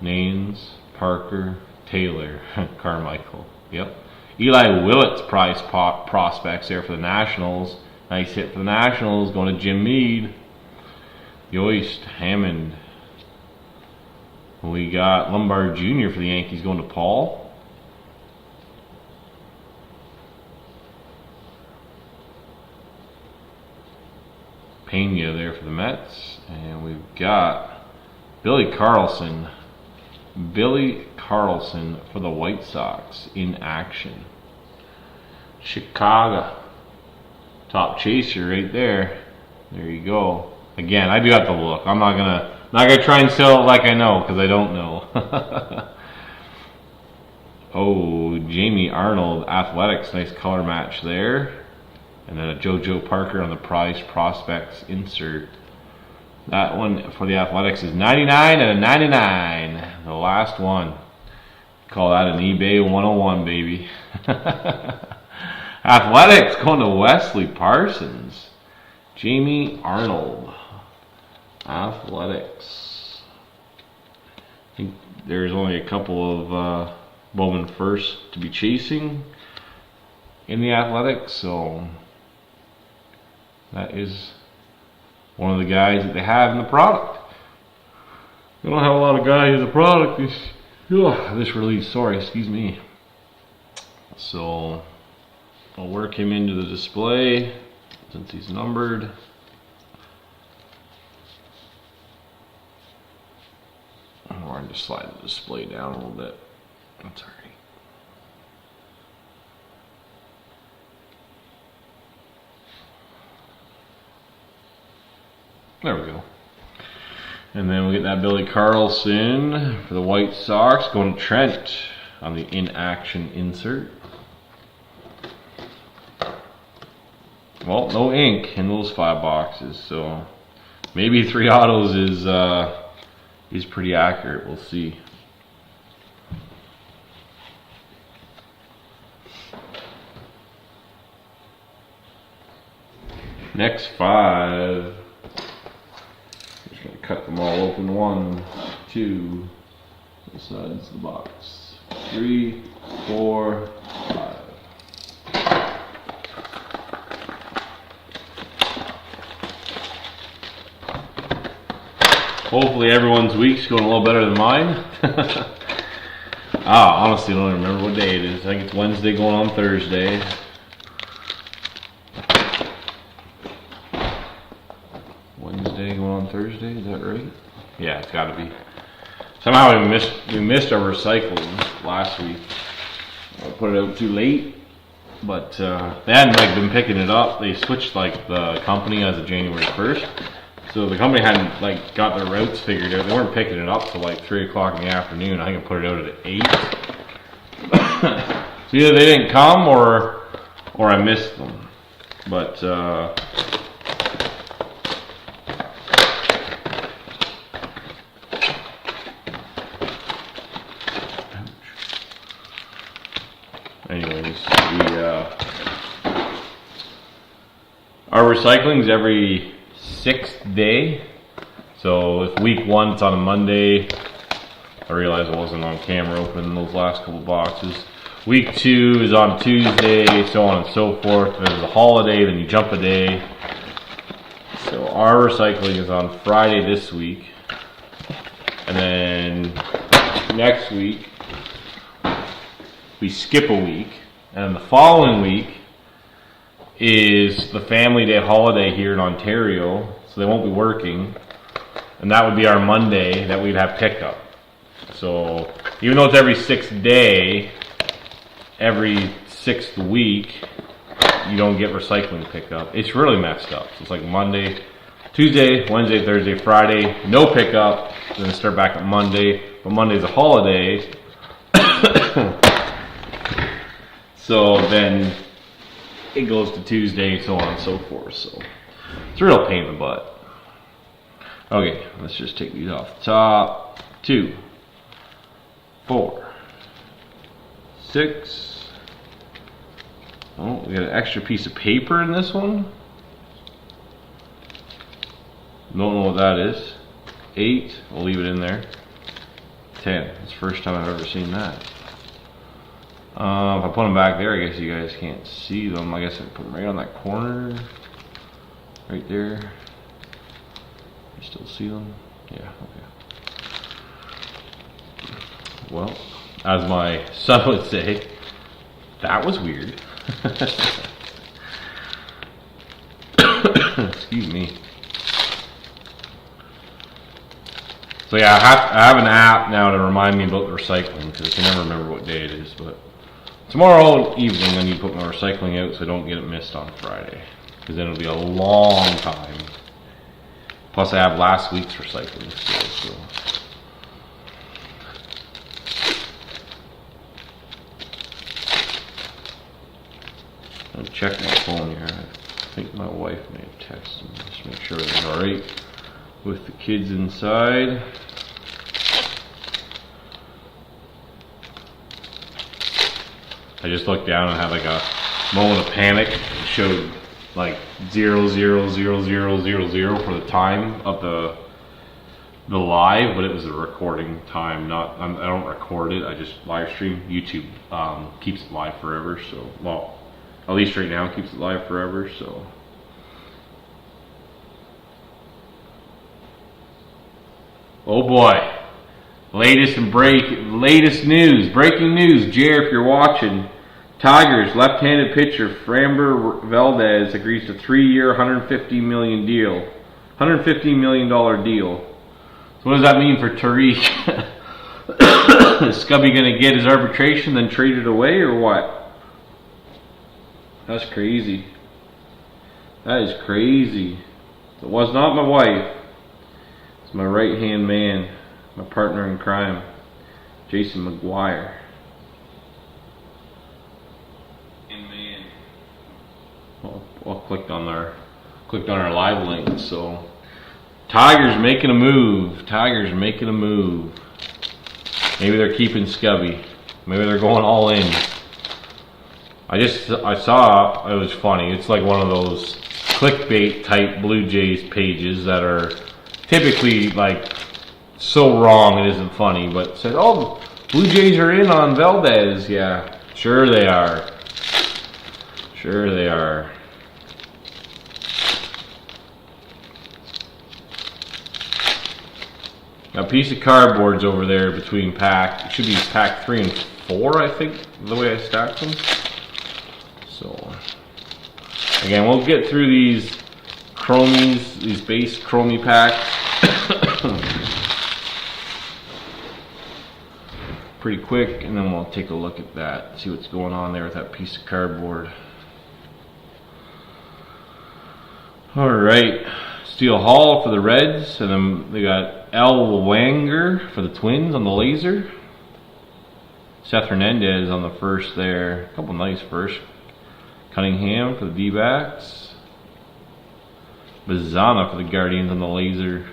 Nayans, Parker, Taylor, Carmichael. Yep. Eli Willett's prize prospects there for the Nationals. Nice hit for the Nationals. Going to Jim Meade. Yost, Hammond. We got Lombard Jr. for the Yankees going to Paul. Pena there for the Mets. And we've got Billy Carlson. Billy Carlson for the White Sox in action. Chicago. Top chaser right there. There you go. Again, I do have to look. I'm not gonna try and sell it like I know, because I don't know. Oh, Jamie Arnold, Athletics, nice color match there. And then a JoJo Parker on the prize prospects insert. That one for the Athletics is 99 and a 99. The last one. Call that an eBay 101, baby. Athletics going to Wesley Parsons. Jamie Arnold. Athletics. I think there's only a couple of Bowman first to be chasing in the Athletics, so that is one of the guys that they have in the product. They don't have a lot of guys in the product. This really sorry, excuse me. So I'll work him into the display since he's numbered. Or I'm going to slide the display down a little bit. That's alright. There we go. And then we'll get that Billy Carlson for the White Sox going to Trent on the in-action insert. Well, no ink in those 5 boxes, so maybe 3 autos is pretty accurate. We'll see. Next 5. Just gonna cut them all open. 1, 2, both sides of the box. 3, 4, 5. Hopefully everyone's week's going a little better than mine. Honestly, I don't even remember what day it is. I think it's Wednesday going on Thursday. Wednesday going on Thursday, is that right? Yeah, it's gotta be. Somehow we missed our recycling last week. I put it out too late, but they hadn't been picking it up. They switched the company as of January 1st. So the company hadn't got their routes figured out. They weren't picking it up till 3 o'clock in the afternoon. I think I put it out at 8. So either they didn't come or I missed them. But anyways, our recycling's every 6th day. So if week 1 it's on a Monday, I realize I wasn't on camera opening those last couple boxes. Week 2 is on Tuesday, so on and so forth. There's a holiday, then you jump a day. So our recycling is on Friday this week, and then next week we skip a week, and the following week is the Family Day holiday here in Ontario, so they won't be working, and that would be our Monday that we'd have pickup. So even though it's every 6th day, every 6th week you don't get recycling pickup. It's really messed up. So it's like Monday, Tuesday, Wednesday, Thursday, Friday, no pickup, then start back on Monday, but Monday's a holiday. So then it goes to Tuesday, so on and so forth. So it's a real pain in the butt. Okay, let's just take these off the top. 2, 4, 6. Oh, we got an extra piece of paper in this one. Don't know what that is. 8, we'll leave it in there. 10, it's the first time I've ever seen that. If I put them back there, I guess you guys can't see them. I guess I put them right on that corner. Right there. You still see them? Yeah, okay. Well, as my son would say, that was weird. Excuse me. So yeah, I have an app now to remind me about the recycling, because I can never remember what day it is, but tomorrow evening I need to put my recycling out so I don't get it missed on Friday, because then it'll be a long time. Plus I have last week's recycling still, so. I'll check my phone here. I think my wife may have texted me just to make sure everything's alright with the kids inside. I just looked down and had a moment of panic. It showed 0:00:00 for the time of the live, but it was the recording time. Not I don't record it. I just live stream. YouTube keeps it live forever. So well, at least right now it keeps it live forever. So Oh boy. Latest news. Breaking news. Jer, if you're watching. Tigers left-handed pitcher Framber Valdez agrees to 3-year, $150 million deal. $150 million deal. So what does that mean for Tariq? Is Scubby going to get his arbitration, then trade it away, or what? That's crazy. That is crazy. It was not my wife. It's my right-hand man, my partner in crime, Jason McGuire. Well, clicked on our live link. So Tigers making a move. Tigers making a move. Maybe they're keeping Scubby. Maybe they're going all in. I saw, it was funny. It's like one of those clickbait type Blue Jays pages that are typically like so wrong it isn't funny, but said, oh, Blue Jays are in on Valdez. Yeah, sure they are. Sure they are. A piece of cardboard's over there between pack. It should be pack 3 and 4, I think, the way I stacked them. So, again, we'll get through these chromies, these base chromie packs pretty quick, and then we'll take a look at that, see what's going on there with that piece of cardboard. Alright, Steel Hall for the Reds, and then they got L. Wanger for the Twins on the laser. Seth Hernandez on the first there. A couple nice first. Cunningham for the D-backs. Bazana for the Guardians on the laser.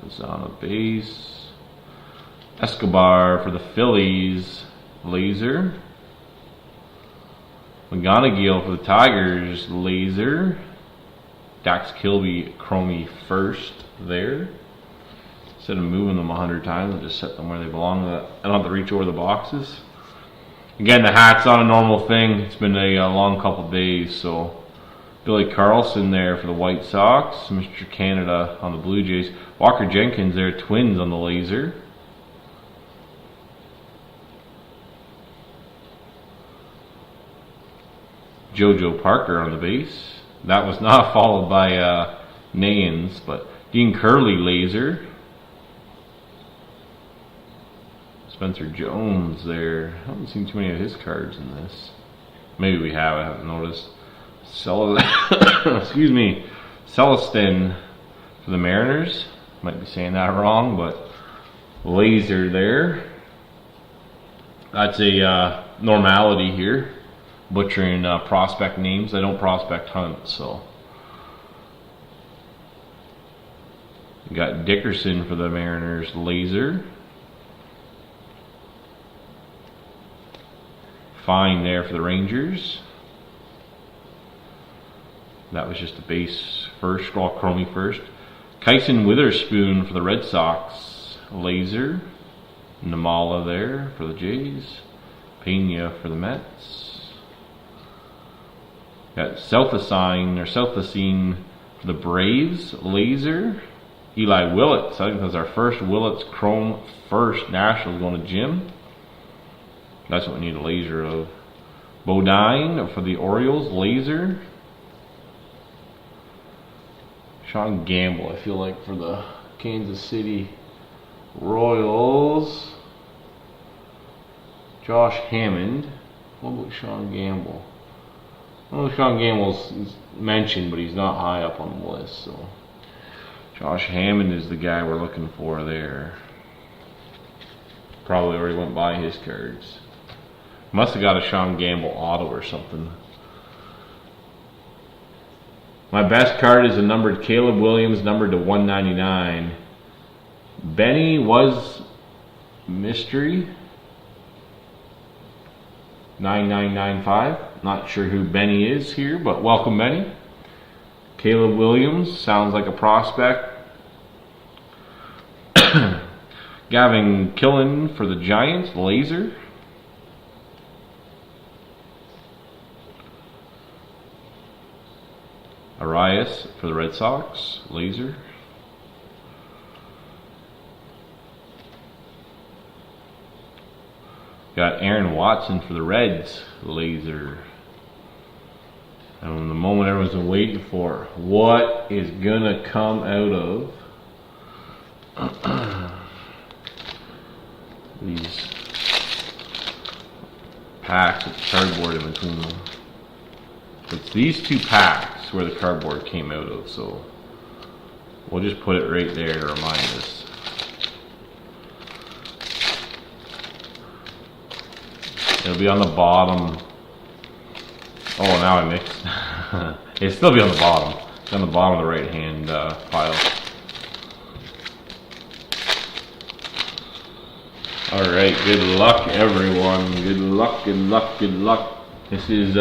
Bazana base. Escobar for the Phillies laser. McGonigal for the Tigers laser. Dax Kilby chromie first there. Instead of moving them 100 times, I'll just set them where they belong. I don't have to reach over the boxes. Again, the hat's not a normal thing. It's been a long couple days. So Billy Carlson there for the White Sox. Mr. Canada on the Blue Jays. Walker Jenkins there, Twins on the laser. JoJo Parker on the base. That was not followed by Nayans, but Dean Curley laser. Spencer Jones there. I haven't seen too many of his cards in this. Maybe we have, I haven't noticed. Excuse me. Celestin for the Mariners. Might be saying that wrong, but laser there. That's a normality here. Butchering prospect names. I don't prospect hunt, so. We got Dickerson for the Mariners laser. Fine there for the Rangers. That was just a base first, all chromie first. Kyson Witherspoon for the Red Sox laser. Namala there for the Jays. Pena for the Mets. Got Southacine for the Braves laser. Eli Willits, I think that's our first Willits chrome first national going to Jim. That's what we need a laser of. Bodine for the Orioles laser. Sean Gamble, I feel like, for the Kansas City Royals. Josh Hammond. What about Sean Gamble? Well, Sean Gamble's mentioned, but he's not high up on the list. So Josh Hammond is the guy we're looking for there. Probably already went by his cards. Must have got a Sean Gamble auto or something. My best card is a numbered Caleb Williams, numbered to 199. Benny was mystery. 9995. Not sure who Benny is here, but welcome Benny. Caleb Williams sounds like a prospect. Gavin Killen for the Giants laser. Arias for the Red Sox, laser. Got Aaron Watson for the Reds, laser. And the moment everyone's been waiting for, what is gonna come out of these packs with cardboard in between them? It's these two packs where the cardboard came out of, so we'll just put it right there to remind us. It'll be on the bottom. Oh, now I mixed. It'll still be on the bottom. It's on the bottom of the right hand pile. Alright, good luck everyone. Good luck, good luck, good luck. This is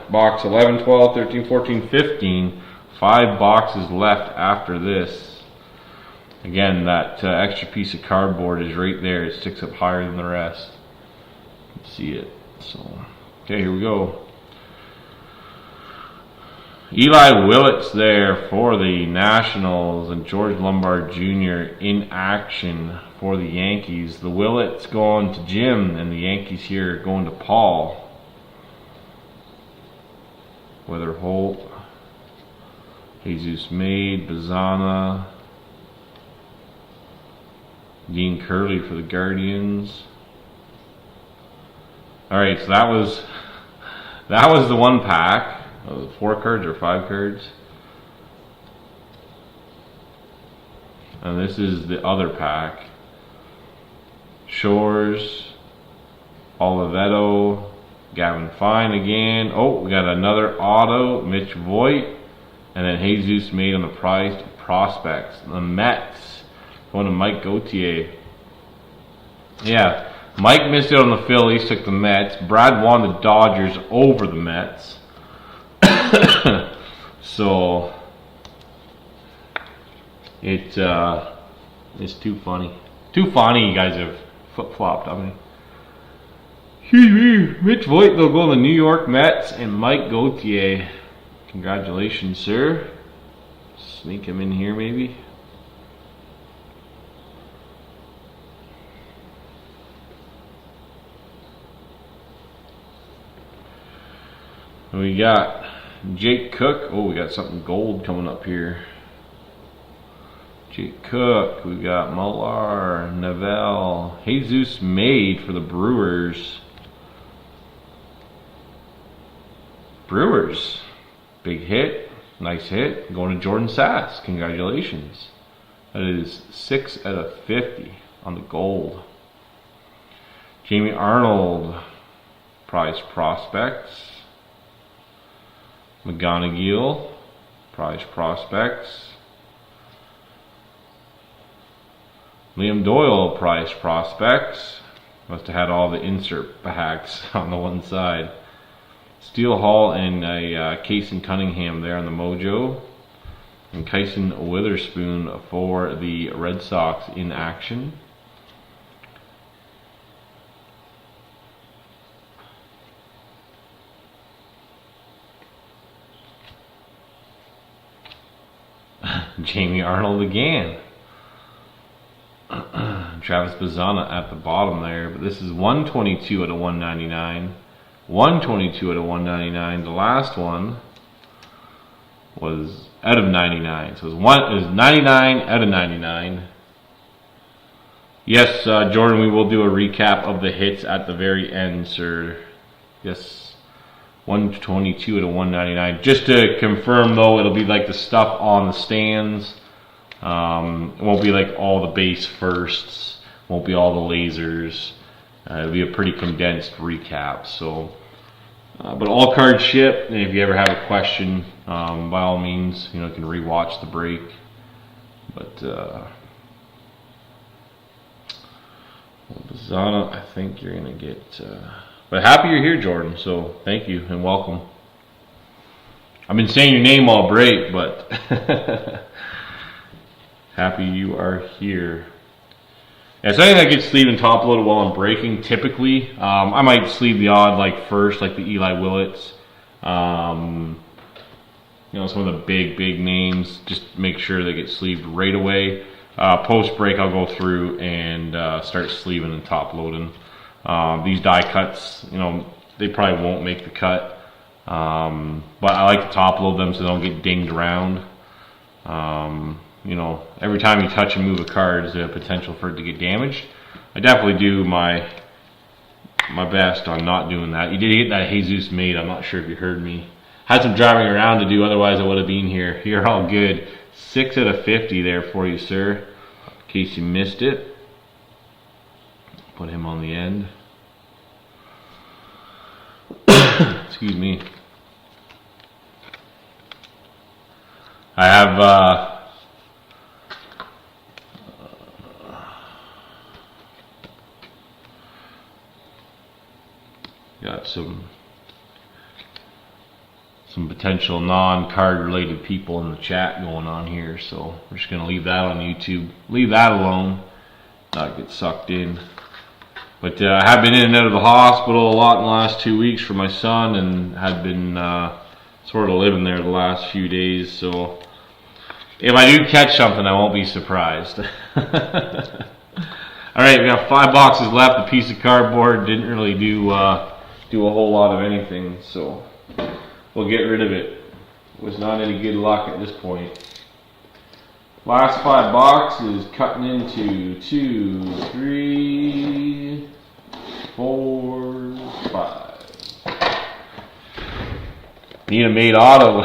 box 11, 12, 13, 14, 15. 5 boxes left after this. Again, that extra piece of cardboard is right there. It sticks up higher than the rest. See it. So, okay, here we go. Eli Willits there for the Nationals and George Lombard Jr. in action for the Yankees. The Willits going to Jim and the Yankees here going to Paul. Weather Holt, Jesus Maid, Bazana, Dean Curley for the Guardians. Alright, so that was the one pack. 4 cards or 5 cards. And this is the other pack. Shores, Oliveto, Gavin Fine again. Oh, we got another auto, Mitch Voigt, and then Jesus Maid on the prized prospects. The Mets going to Mike Gauthier. Yeah. Mike missed it on the Phillies, took the Mets. Brad won the Dodgers over the Mets. So it's too funny. Too funny you guys have flip-flopped on me. Mitch Voigt, they'll go to the New York Mets, and Mike Gauthier. Congratulations, sir. Sneak him in here maybe. We got Jake Cook. Oh, we got something gold coming up here. Jake Cook. We got Muller, Neville, Jesus Maid for the Brewers. Brewers. Big hit. Nice hit. Going to Jordan Sass. Congratulations. That is 6 out of 50 on the gold. Jamie Arnold. Prize Prospects. McGonigal, prize prospects. Liam Doyle, prize prospects. Must have had all the insert packs on the one side. Steele Hall and a Kaysen Cunningham there on the Mojo. And Kyson Witherspoon for the Red Sox in action. Jamie Arnold again. Travis Bazana at the bottom there, but this is 122 out of 199. 122 out of 199. The last one was out of 99. So it was 99 out of 99. Yes, Jordan, we will do a recap of the hits at the very end, sir. Yes. 122 out of 199. Just to confirm though, it'll be like the stuff on the stands. It won't be like all the base firsts. Won't be all the lasers. It'll be a pretty condensed recap. So, but all cards ship. And if you ever have a question, by all means, you can rewatch the break. But Bazana, I think you're gonna get. But happy you're here, Jordan, so thank you and welcome. I've been saying your name all break, but happy you are here. Yeah, so anything that gets sleeved and top loaded while I'm breaking, typically, I might sleeve the odd like first, like the Eli Willits. you know, some of the big names, just make sure they get sleeved right away. Post break, I'll go through and start sleeving and top loading. These die cuts, you know, they probably won't make the cut, but I like to top load them so they don't get dinged around. You know, every time you touch and move a card, there's a potential for it to get damaged. I definitely do my best on not doing that. You did get that Jesus made. I'm not sure if you heard me. Had some driving around to do, otherwise I would have been here. You're all good. 6 out of 50 there for you, sir. In case you missed it. Put him on the end. Excuse me. I have got some potential non-card related people in the chat going on here, so we're just gonna leave that on YouTube. Leave that alone, not get sucked in. But I have been in and out of the hospital a lot in the last 2 weeks for my son, and had been sort of living there the last few days, so if I do catch something, I won't be surprised. Alright, we got 5 boxes left. A piece of cardboard didn't really do a whole lot of anything, so we'll get rid of it. Was not any good luck at this point. Last 5 boxes cutting into 2, 3, 4, 5. Need a made auto.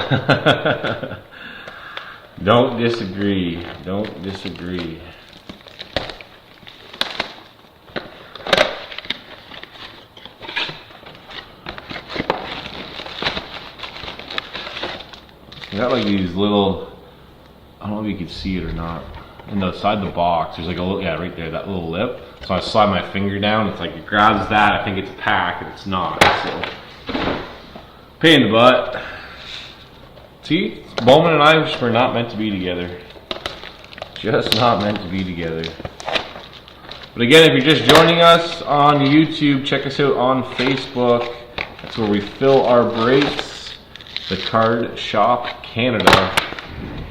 Don't disagree. Don't disagree. You got like these little, I don't know if you can see it or not, in the side of the box there's like a little, yeah, right there, that little lip. So I slide my finger down, it's like it grabs that, I think it's a pack, and it's not, so pain in the butt. See, Bowman and I were not meant to be together. Just not meant to be together. But again, if you're just joining us on YouTube, check us out on Facebook. That's where we fill our breaks. The Card Shop Canada.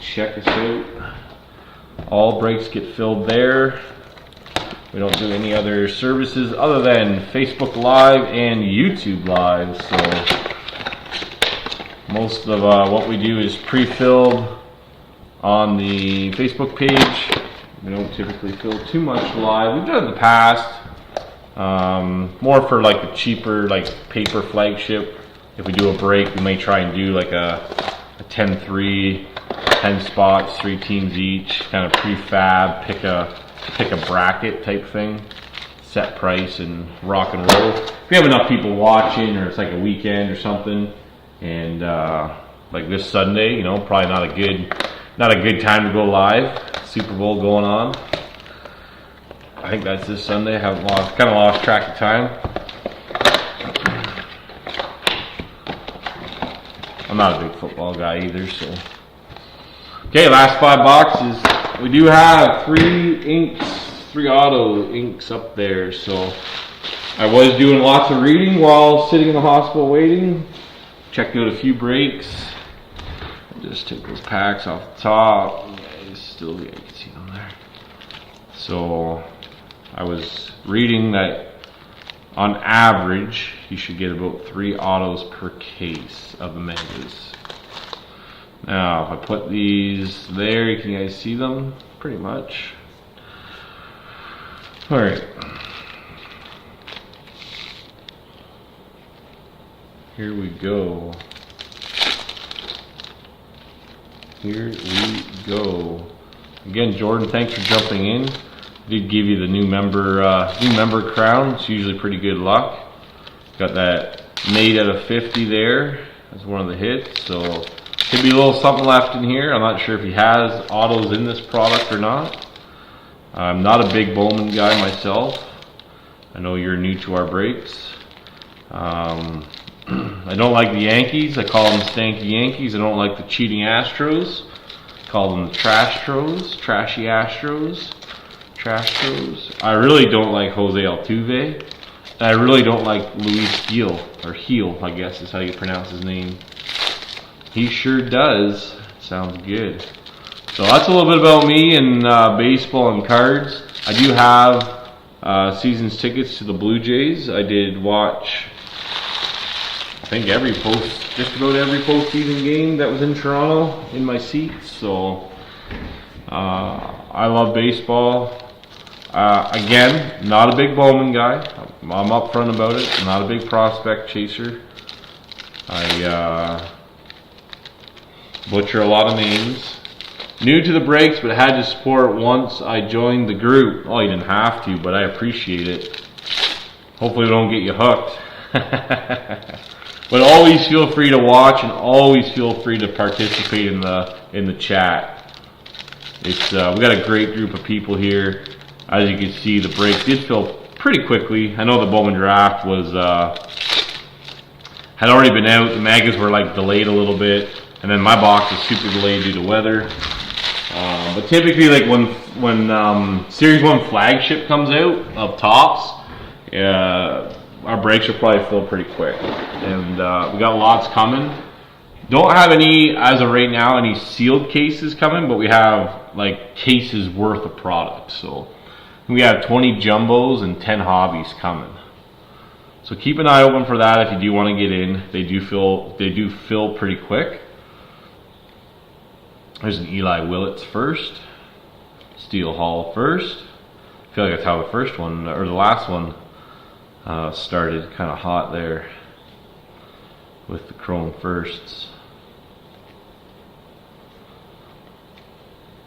Check us out. All breaks get filled there. We don't do any other services other than Facebook Live and YouTube Live. So most of what we do is pre-filled on the Facebook page. We don't typically fill too much live. We've done it in the past. More for like the cheaper, like paper flagship. If we do a break, we may try and do like a 10-3, 10 spots, 3 teams each, kind of prefab, pick a bracket type thing, set price and rock and roll. If you have enough people watching, or it's like a weekend or something, and like this Sunday, you know, probably not a good time to go live. Super Bowl going on. I think that's this Sunday. I haven't kind of lost track of time. I'm not a big football guy either, so. Okay, last 5 boxes. We do have 3 inks, 3 auto inks up there, so I was doing lots of reading while sitting in the hospital waiting. Checked out a few breaks. Just took those packs off the top. Still, yeah, you can see them there. So I was reading that on average you should get about 3 autos per case of the megas. Now if I put these there, can you guys see them? Pretty much. Alright. Here we go. Here we go. Again, Jordan, thanks for jumping in. Did give you the new member crown. It's usually pretty good luck. Got that made out of 50 there. That's one of the hits. So could be a little something left in here. I'm not sure if he has autos in this product or not. I'm not a big Bowman guy myself. I know you're new to our breaks. I don't like the Yankees. I call them stanky Yankees. I don't like the cheating Astros. I call them the Trashtros, trashy Astros, Trashtros. I really don't like Jose Altuve. I really don't like Luis Gil, or Heel, I guess is how you pronounce his name. He sure does. Sounds good. So that's a little bit about me and baseball and cards. I do have season's tickets to the Blue Jays. I did watch, I think just about every postseason game that was in Toronto in my seats. So I love baseball. Again, not a big Bowman guy. I'm upfront about it. I'm not a big prospect chaser. I butcher a lot of names. New to the breaks, but had to support once I joined the group. Oh, you didn't have to, but I appreciate it. Hopefully we don't get you hooked. But always feel free to watch and always feel free to participate in the chat. It's we got a great group of people here. As you can see, the break did fill pretty quickly. I know the Bowman draft was had already been out. The magas were like delayed a little bit, and then my box was super delayed due to weather. But typically, like when Series 1 flagship comes out of Topps, our breaks will probably fill pretty quick. And we got lots coming. Don't have any, as of right now, any sealed cases coming, but we have like cases worth of product. So we have 20 jumbos and 10 hobbies coming. So keep an eye open for that if you do want to get in. They do fill pretty quick. There's an Eli Willits first, Steel Hall first. I feel like that's how the first one, or the last one, started. Kind of hot there with the chrome firsts.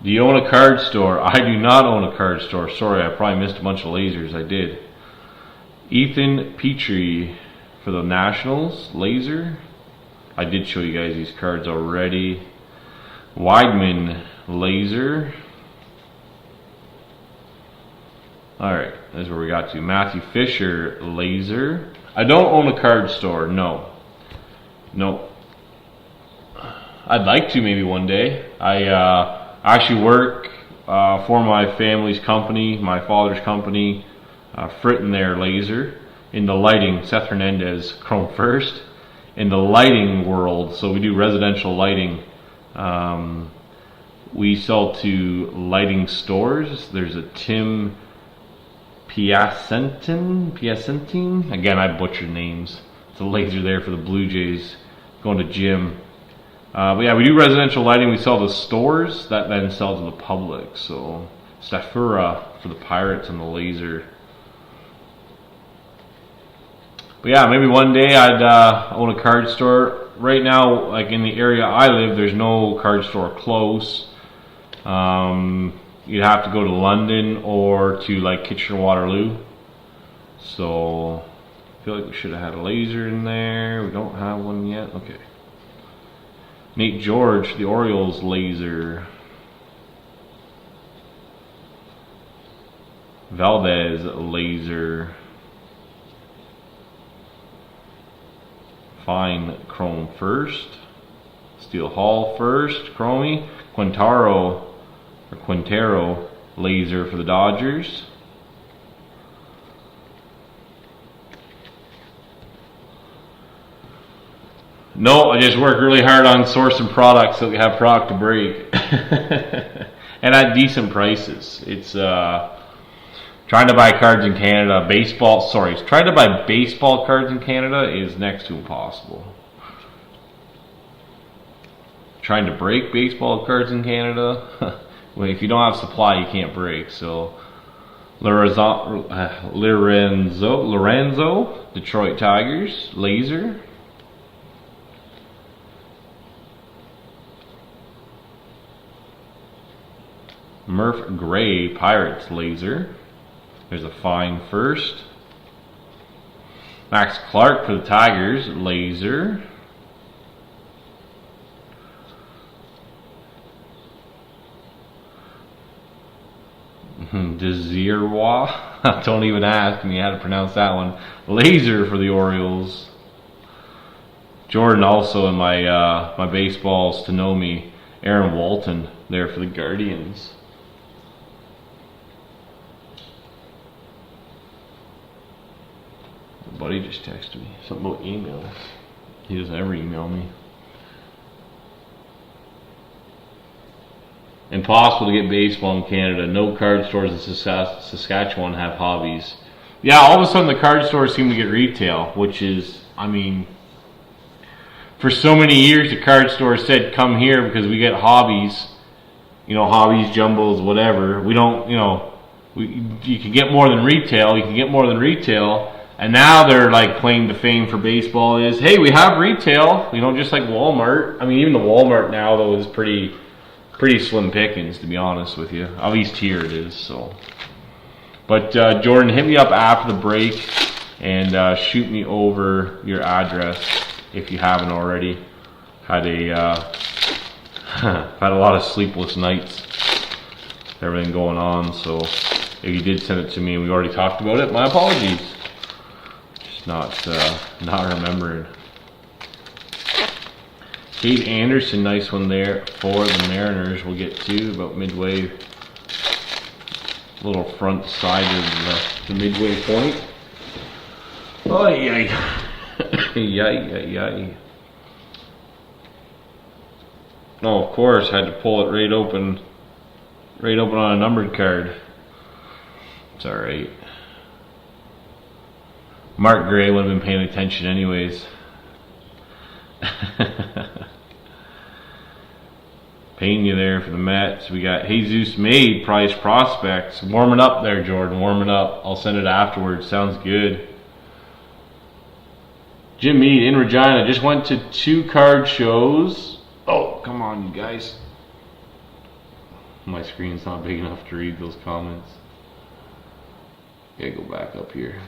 Do you own a card store? I do not own a card store. Sorry, I probably missed a bunch of lasers. I did. Ethan Petrie for the Nationals, laser. I did show you guys these cards already. Weidman, laser. Alright, that's where we got to. Matthew Fisher, laser. I don't own a card store, no. Nope. I'd like to maybe one day. I actually work for my family's company, my father's company, Fritton there, laser. In the lighting, Seth Hernandez, chrome first. In the lighting world, so we do residential lighting. We sell to lighting stores. There's a Tim Piacentin. Again, I butchered names. It's a laser there for the Blue Jays. Going to Jim. But yeah, we do residential lighting. We sell to stores that then sell to the public. So Stafura for the Pirates and the laser. But yeah, maybe one day I'd own a card store. Right now, like in the area I live, there's no card store close. You'd have to go to London or to like Kitchener-Waterloo. So I feel like we should have had a laser in there. We don't have one yet. Okay. Nate George, the Orioles laser. Valdez laser. Fine chrome first. Steel Hall first, chromey. Quintero laser for the Dodgers. No, I just work really hard on sourcing products so we have product to break. And at decent prices. It's trying to buy cards in Canada, trying to buy baseball cards in Canada is next to impossible. Trying to break baseball cards in Canada, well, if you don't have supply, you can't break. So Lorenzo, Detroit Tigers, laser. Murph Gray, Pirates, laser. There's a fine first. Max Clark for the Tigers, laser. Desirwa, don't even ask me how to pronounce that one. Laser for the Orioles. Jordan also in my my baseballs to know me. Aaron Walton there for the Guardians. My buddy just texted me something about emails. He doesn't ever email me. Impossible to get baseball in Canada. No card stores in Saskatchewan have hobbies. Yeah, all of a sudden the card stores seem to get retail, which is, I mean, for so many years the card store said come here because we get hobbies, you know, hobbies, jumbles, whatever. We don't, you know, you can get more than retail, and now they're like claim to fame for baseball is, hey, we have retail, you know, just like Walmart. I mean, even the Walmart now though is pretty slim pickings, to be honest with you. At least here it is. So, but Jordan, hit me up after the break and shoot me over your address if you haven't already. Had a lot of sleepless nights, everything going on. So if you did send it to me and we already talked about it, my apologies. Just not remembering. Kate Anderson, nice one there for the Mariners. We'll get to about midway, little front side of the midway point. Oh, yay. Yay. Oh, of course, had to pull it right open on a numbered card. It's alright. Mark Gray would have been paying attention anyways. Pena there for the Mets. We got Jesus Made, Prize Prospects. Warming up there, Jordan. Warming up. I'll send it afterwards. Sounds good. Jim Meade in Regina. Just went to 2 card shows. Oh, come on, you guys. My screen's not big enough to read those comments. Gotta go back up here.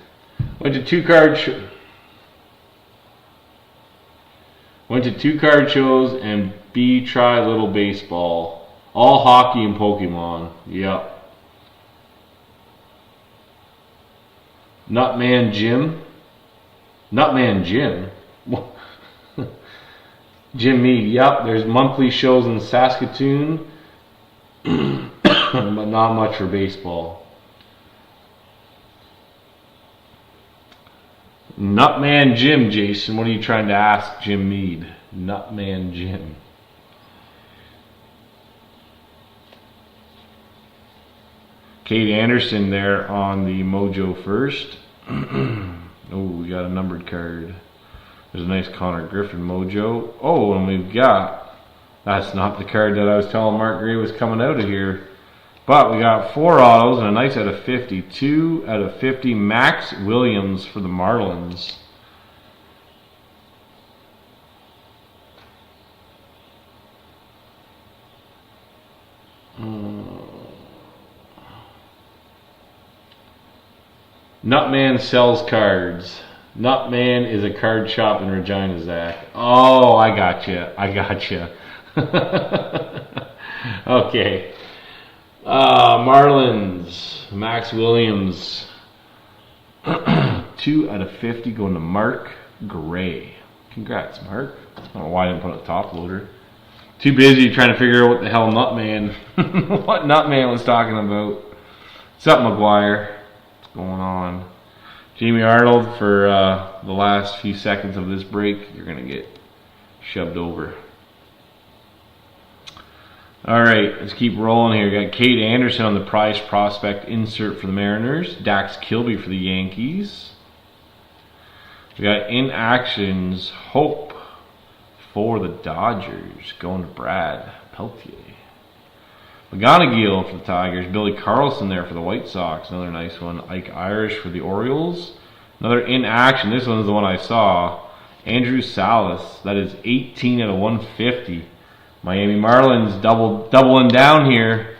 Went to 2 card shows. Went to 2 card shows and try little baseball. All hockey and Pokemon. Yep. Nutman Jim. Jim Meade. Yep. There's monthly shows in Saskatoon, but not much for baseball. Nutman Jim, Jason. What are you trying to ask Jim Meade? Nutman Jim. Kate Anderson there on the Mojo first. Oh, we got a numbered card. There's a nice Connor Griffin Mojo. Oh, and we've got, that's not the card that I was telling Mark Gray was coming out of here. But we got 4 autos and a nice out of 50. 2 out of 50. Max Williams for the Marlins. Nutman sells cards. Nutman is a card shop in Regina, Zach. Oh, I gotcha. Okay. Marlins. Max Williams. 2 out of 50 going to Mark Gray. Congrats, Mark. I don't know why I didn't put a top loader. Too busy trying to figure out what the hell Nutman, what Nutman was talking about. What's up, McGuire? What's going on? Jamie Arnold for the last few seconds of this break. You're going to get shoved over. Alright, let's keep rolling here. We got Kate Anderson on the Prize Prospect insert for the Mariners. Dax Kilby for the Yankees. We got in actions Hope for the Dodgers. Going to Brad Peltier. McGonigal for the Tigers. Billy Carlson there for the White Sox. Another nice one. Ike Irish for the Orioles. Another in action. This one is the one I saw. Andrew Salas. That is 18 out of 150. Miami Marlins doubling down here.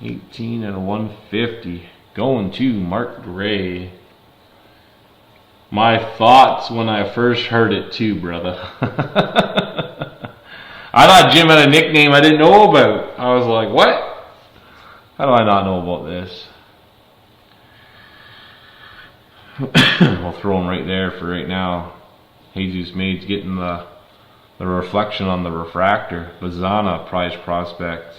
18 out of 150. Going to Mark Gray. My thoughts when I first heard it too, brother. I thought Jim had a nickname I didn't know about. I was like, what? How do I not know about this? We'll throw him right there for right now. Jesus Made's getting the reflection on the refractor. Bazana, Prize Prospects.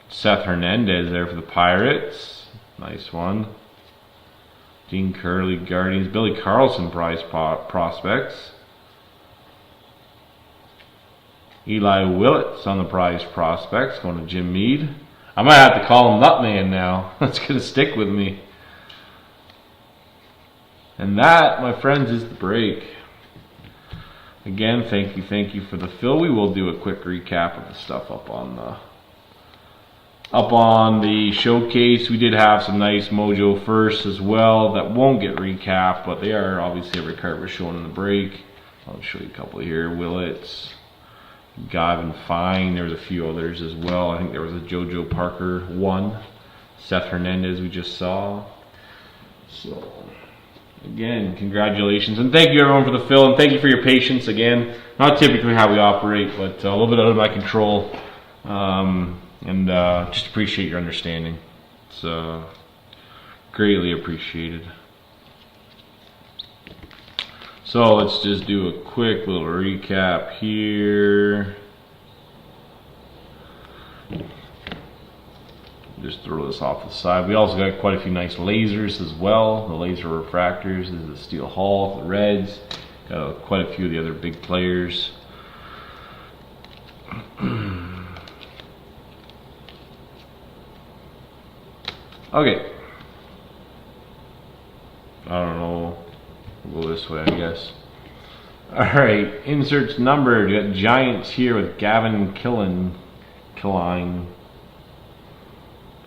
Seth Hernandez there for the Pirates. Nice one. Dean Curley, Guardians. Billy Carlson, Prize Prospects. Eli Willits on the prize prospects, going to Jim Mead. I might have to call him Nutman now. That's going to stick with me. And that, my friends, is the break. Again, thank you for the fill. We will do a quick recap of the stuff up on the showcase. We did have some nice Mojo firsts as well that won't get recapped, but they are obviously every card we're showing in the break. I'll show you a couple here. Willits, Gavin Fine. There was a few others as well. I think there was a JoJo Parker one. Seth Hernandez we just saw. So again, congratulations, and thank you everyone for the fill, and thank you for your patience. Again, not typically how we operate, but a little bit out of my control, and just appreciate your understanding. It's greatly appreciated. So let's just do a quick little recap here. Just throw this off the side. We also got quite a few nice lasers as well. The laser refractors. This is the Steel Hall, the Reds. Got quite a few of the other big players. Okay. I don't know. We'll go this way, I guess. Alright, inserts numbered. You got Giants here with Gavin Killine.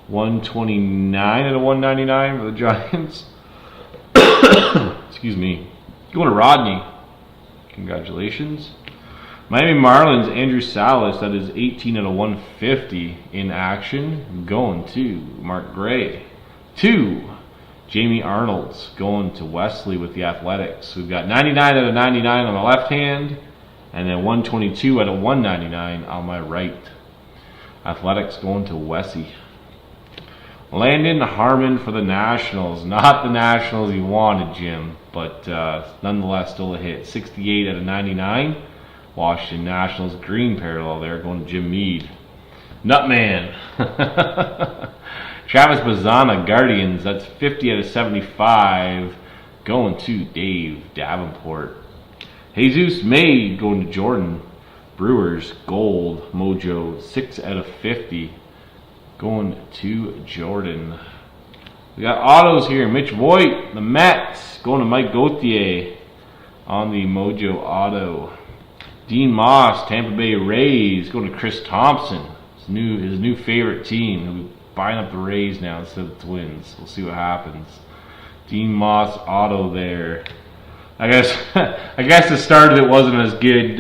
129 out of 199 for the Giants. Excuse me. Going to Rodney. Congratulations. Miami Marlins, Andrew Salas. That is 18 out of 150 in action. Going to Mark Gray. 2. Jamie Arnold's going to Wesley with the Athletics. We've got 99 out of 99 on the left hand, and then 122 out of 199 on my right. Athletics going to Wessie. Landon Harmon for the Nationals. Not the Nationals you wanted, Jim, but nonetheless still a hit. 68 out of 99. Washington Nationals green parallel there, going to Jim Mead. Nutman. Travis Bazzana, Guardians. That's 50 out of 75. Going to Dave Davenport. Jesus May going to Jordan. Brewers, Gold, Mojo, 6 out of 50. Going to Jordan. We got autos here. Mitch Voigt, the Mets, going to Mike Gauthier on the Mojo auto. Dean Moss, Tampa Bay Rays, going to Chris Thompson. His new favorite team. He'll be buying up the Rays now instead of the Twins. We'll see what happens. Dean Moss auto there. I guess the start of it wasn't as good.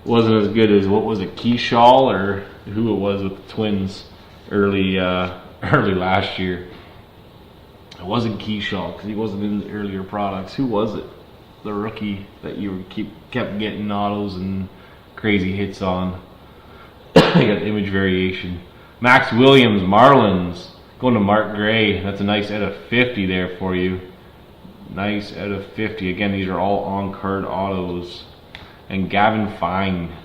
Wasn't as good as, what was it, Keyshaw or who it was with the Twins early last year. It wasn't Keyshaw because he wasn't in the earlier products. Who was it? The rookie that you kept getting autos and crazy hits on. You got image variation. Max Williams, Marlins, going to Mark Gray. That's a nice out of 50 there for you. Nice out of 50. Again, these are all on-card autos. And Gavin Fine,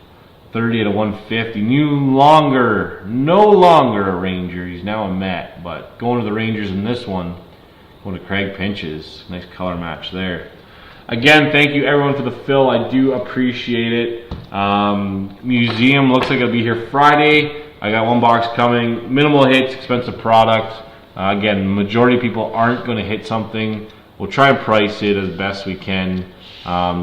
30 out of 150. No longer a Ranger. He's now a Met, but going to the Rangers in this one. Going to Craig Pinches. Nice color match there. Again, thank you everyone for the fill. I do appreciate it. Museum looks like it'll be here Friday. I got one box coming. Minimal hits, expensive product. Again, majority of people aren't going to hit something. We'll try and price it as best we can.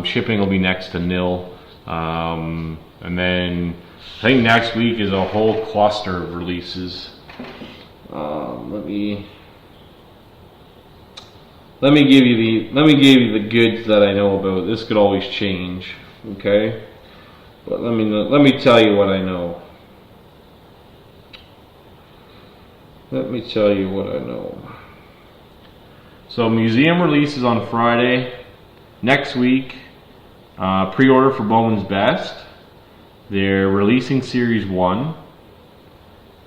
Shipping will be next to nil. And then I think next week is a whole cluster of releases. Let me give you the goods that I know about. This could always change, okay? But let me tell you what I know. Let me tell you what I know. So museum releases on Friday. Next week, pre-order for Bowman's Best. They're releasing Series 1.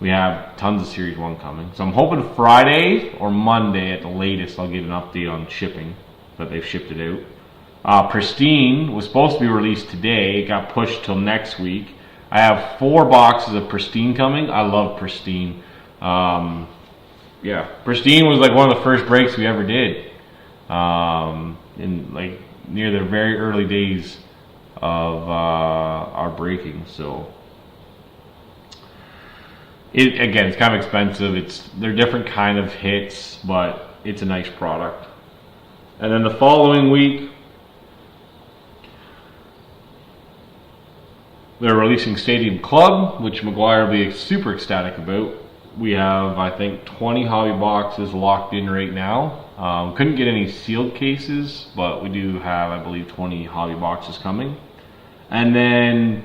We have tons of Series 1 coming. So I'm hoping Friday or Monday at the latest I'll get an update on shipping, that they've shipped it out. Pristine was supposed to be released today. It got pushed till next week. I have 4 boxes of Pristine coming. I love Pristine. Yeah, Pristine was like one of the first breaks we ever did. In like near the very early days of our braking. So again, it's kind of expensive. They're different kind of hits, but it's a nice product. And then the following week, they're releasing Stadium Club, which McGuire will be super ecstatic about. We have, I think, 20 hobby boxes locked in right now. Couldn't get any sealed cases, but we do have, I believe, 20 hobby boxes coming. And then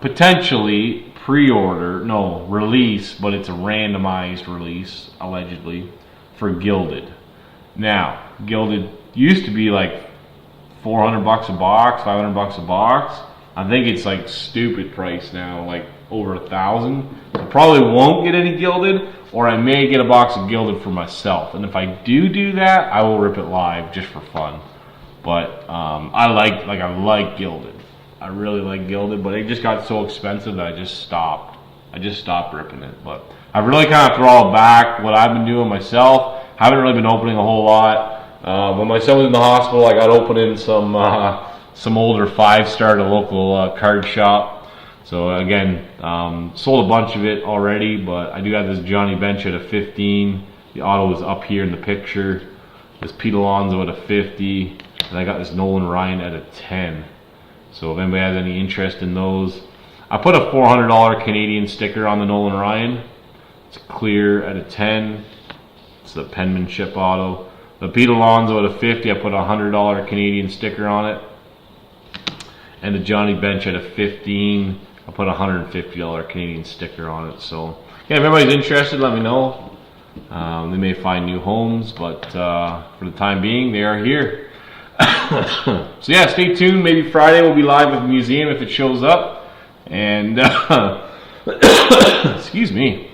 potentially release, but it's a randomized release, allegedly, for Gilded. Now, Gilded used to be like $400 a box, $500 a box. I think it's like stupid price now, like over $1,000. I probably won't get any Gilded, or I may get a box of Gilded for myself. And if I do that, I will rip it live just for fun. But I like Gilded. I really like Gilded, but it just got so expensive that I just stopped. Ripping it. But I've really kind of throttled back what I've been doing myself. Haven't really been opening a whole lot. When my son was in the hospital, I got opening some older 5-star at a local card shop. So again, sold a bunch of it already, but I do have this Johnny Bench at a 15. The auto is up here in the picture. This Pete Alonso at a 50, and I got this Nolan Ryan at a 10. So if anybody has any interest in those, I put a $400 Canadian sticker on the Nolan Ryan. It's clear at a 10. It's the penmanship auto. The Pete Alonso at a 50, I put a $100 Canadian sticker on it. And the Johnny Bench at a 15, I put a $150 Canadian sticker on it. So yeah, if anybody's interested, let me know. They may find new homes, but for the time being, they are here. So yeah, stay tuned. Maybe Friday we'll be live at the museum if it shows up. And excuse me.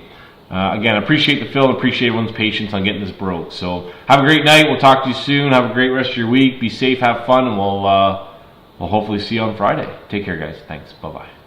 Again, I appreciate the film. Appreciate everyone's patience on getting this broke. So have a great night. We'll talk to you soon. Have a great rest of your week. Be safe. Have fun, and we'll hopefully see you on Friday. Take care, guys. Thanks. Bye bye.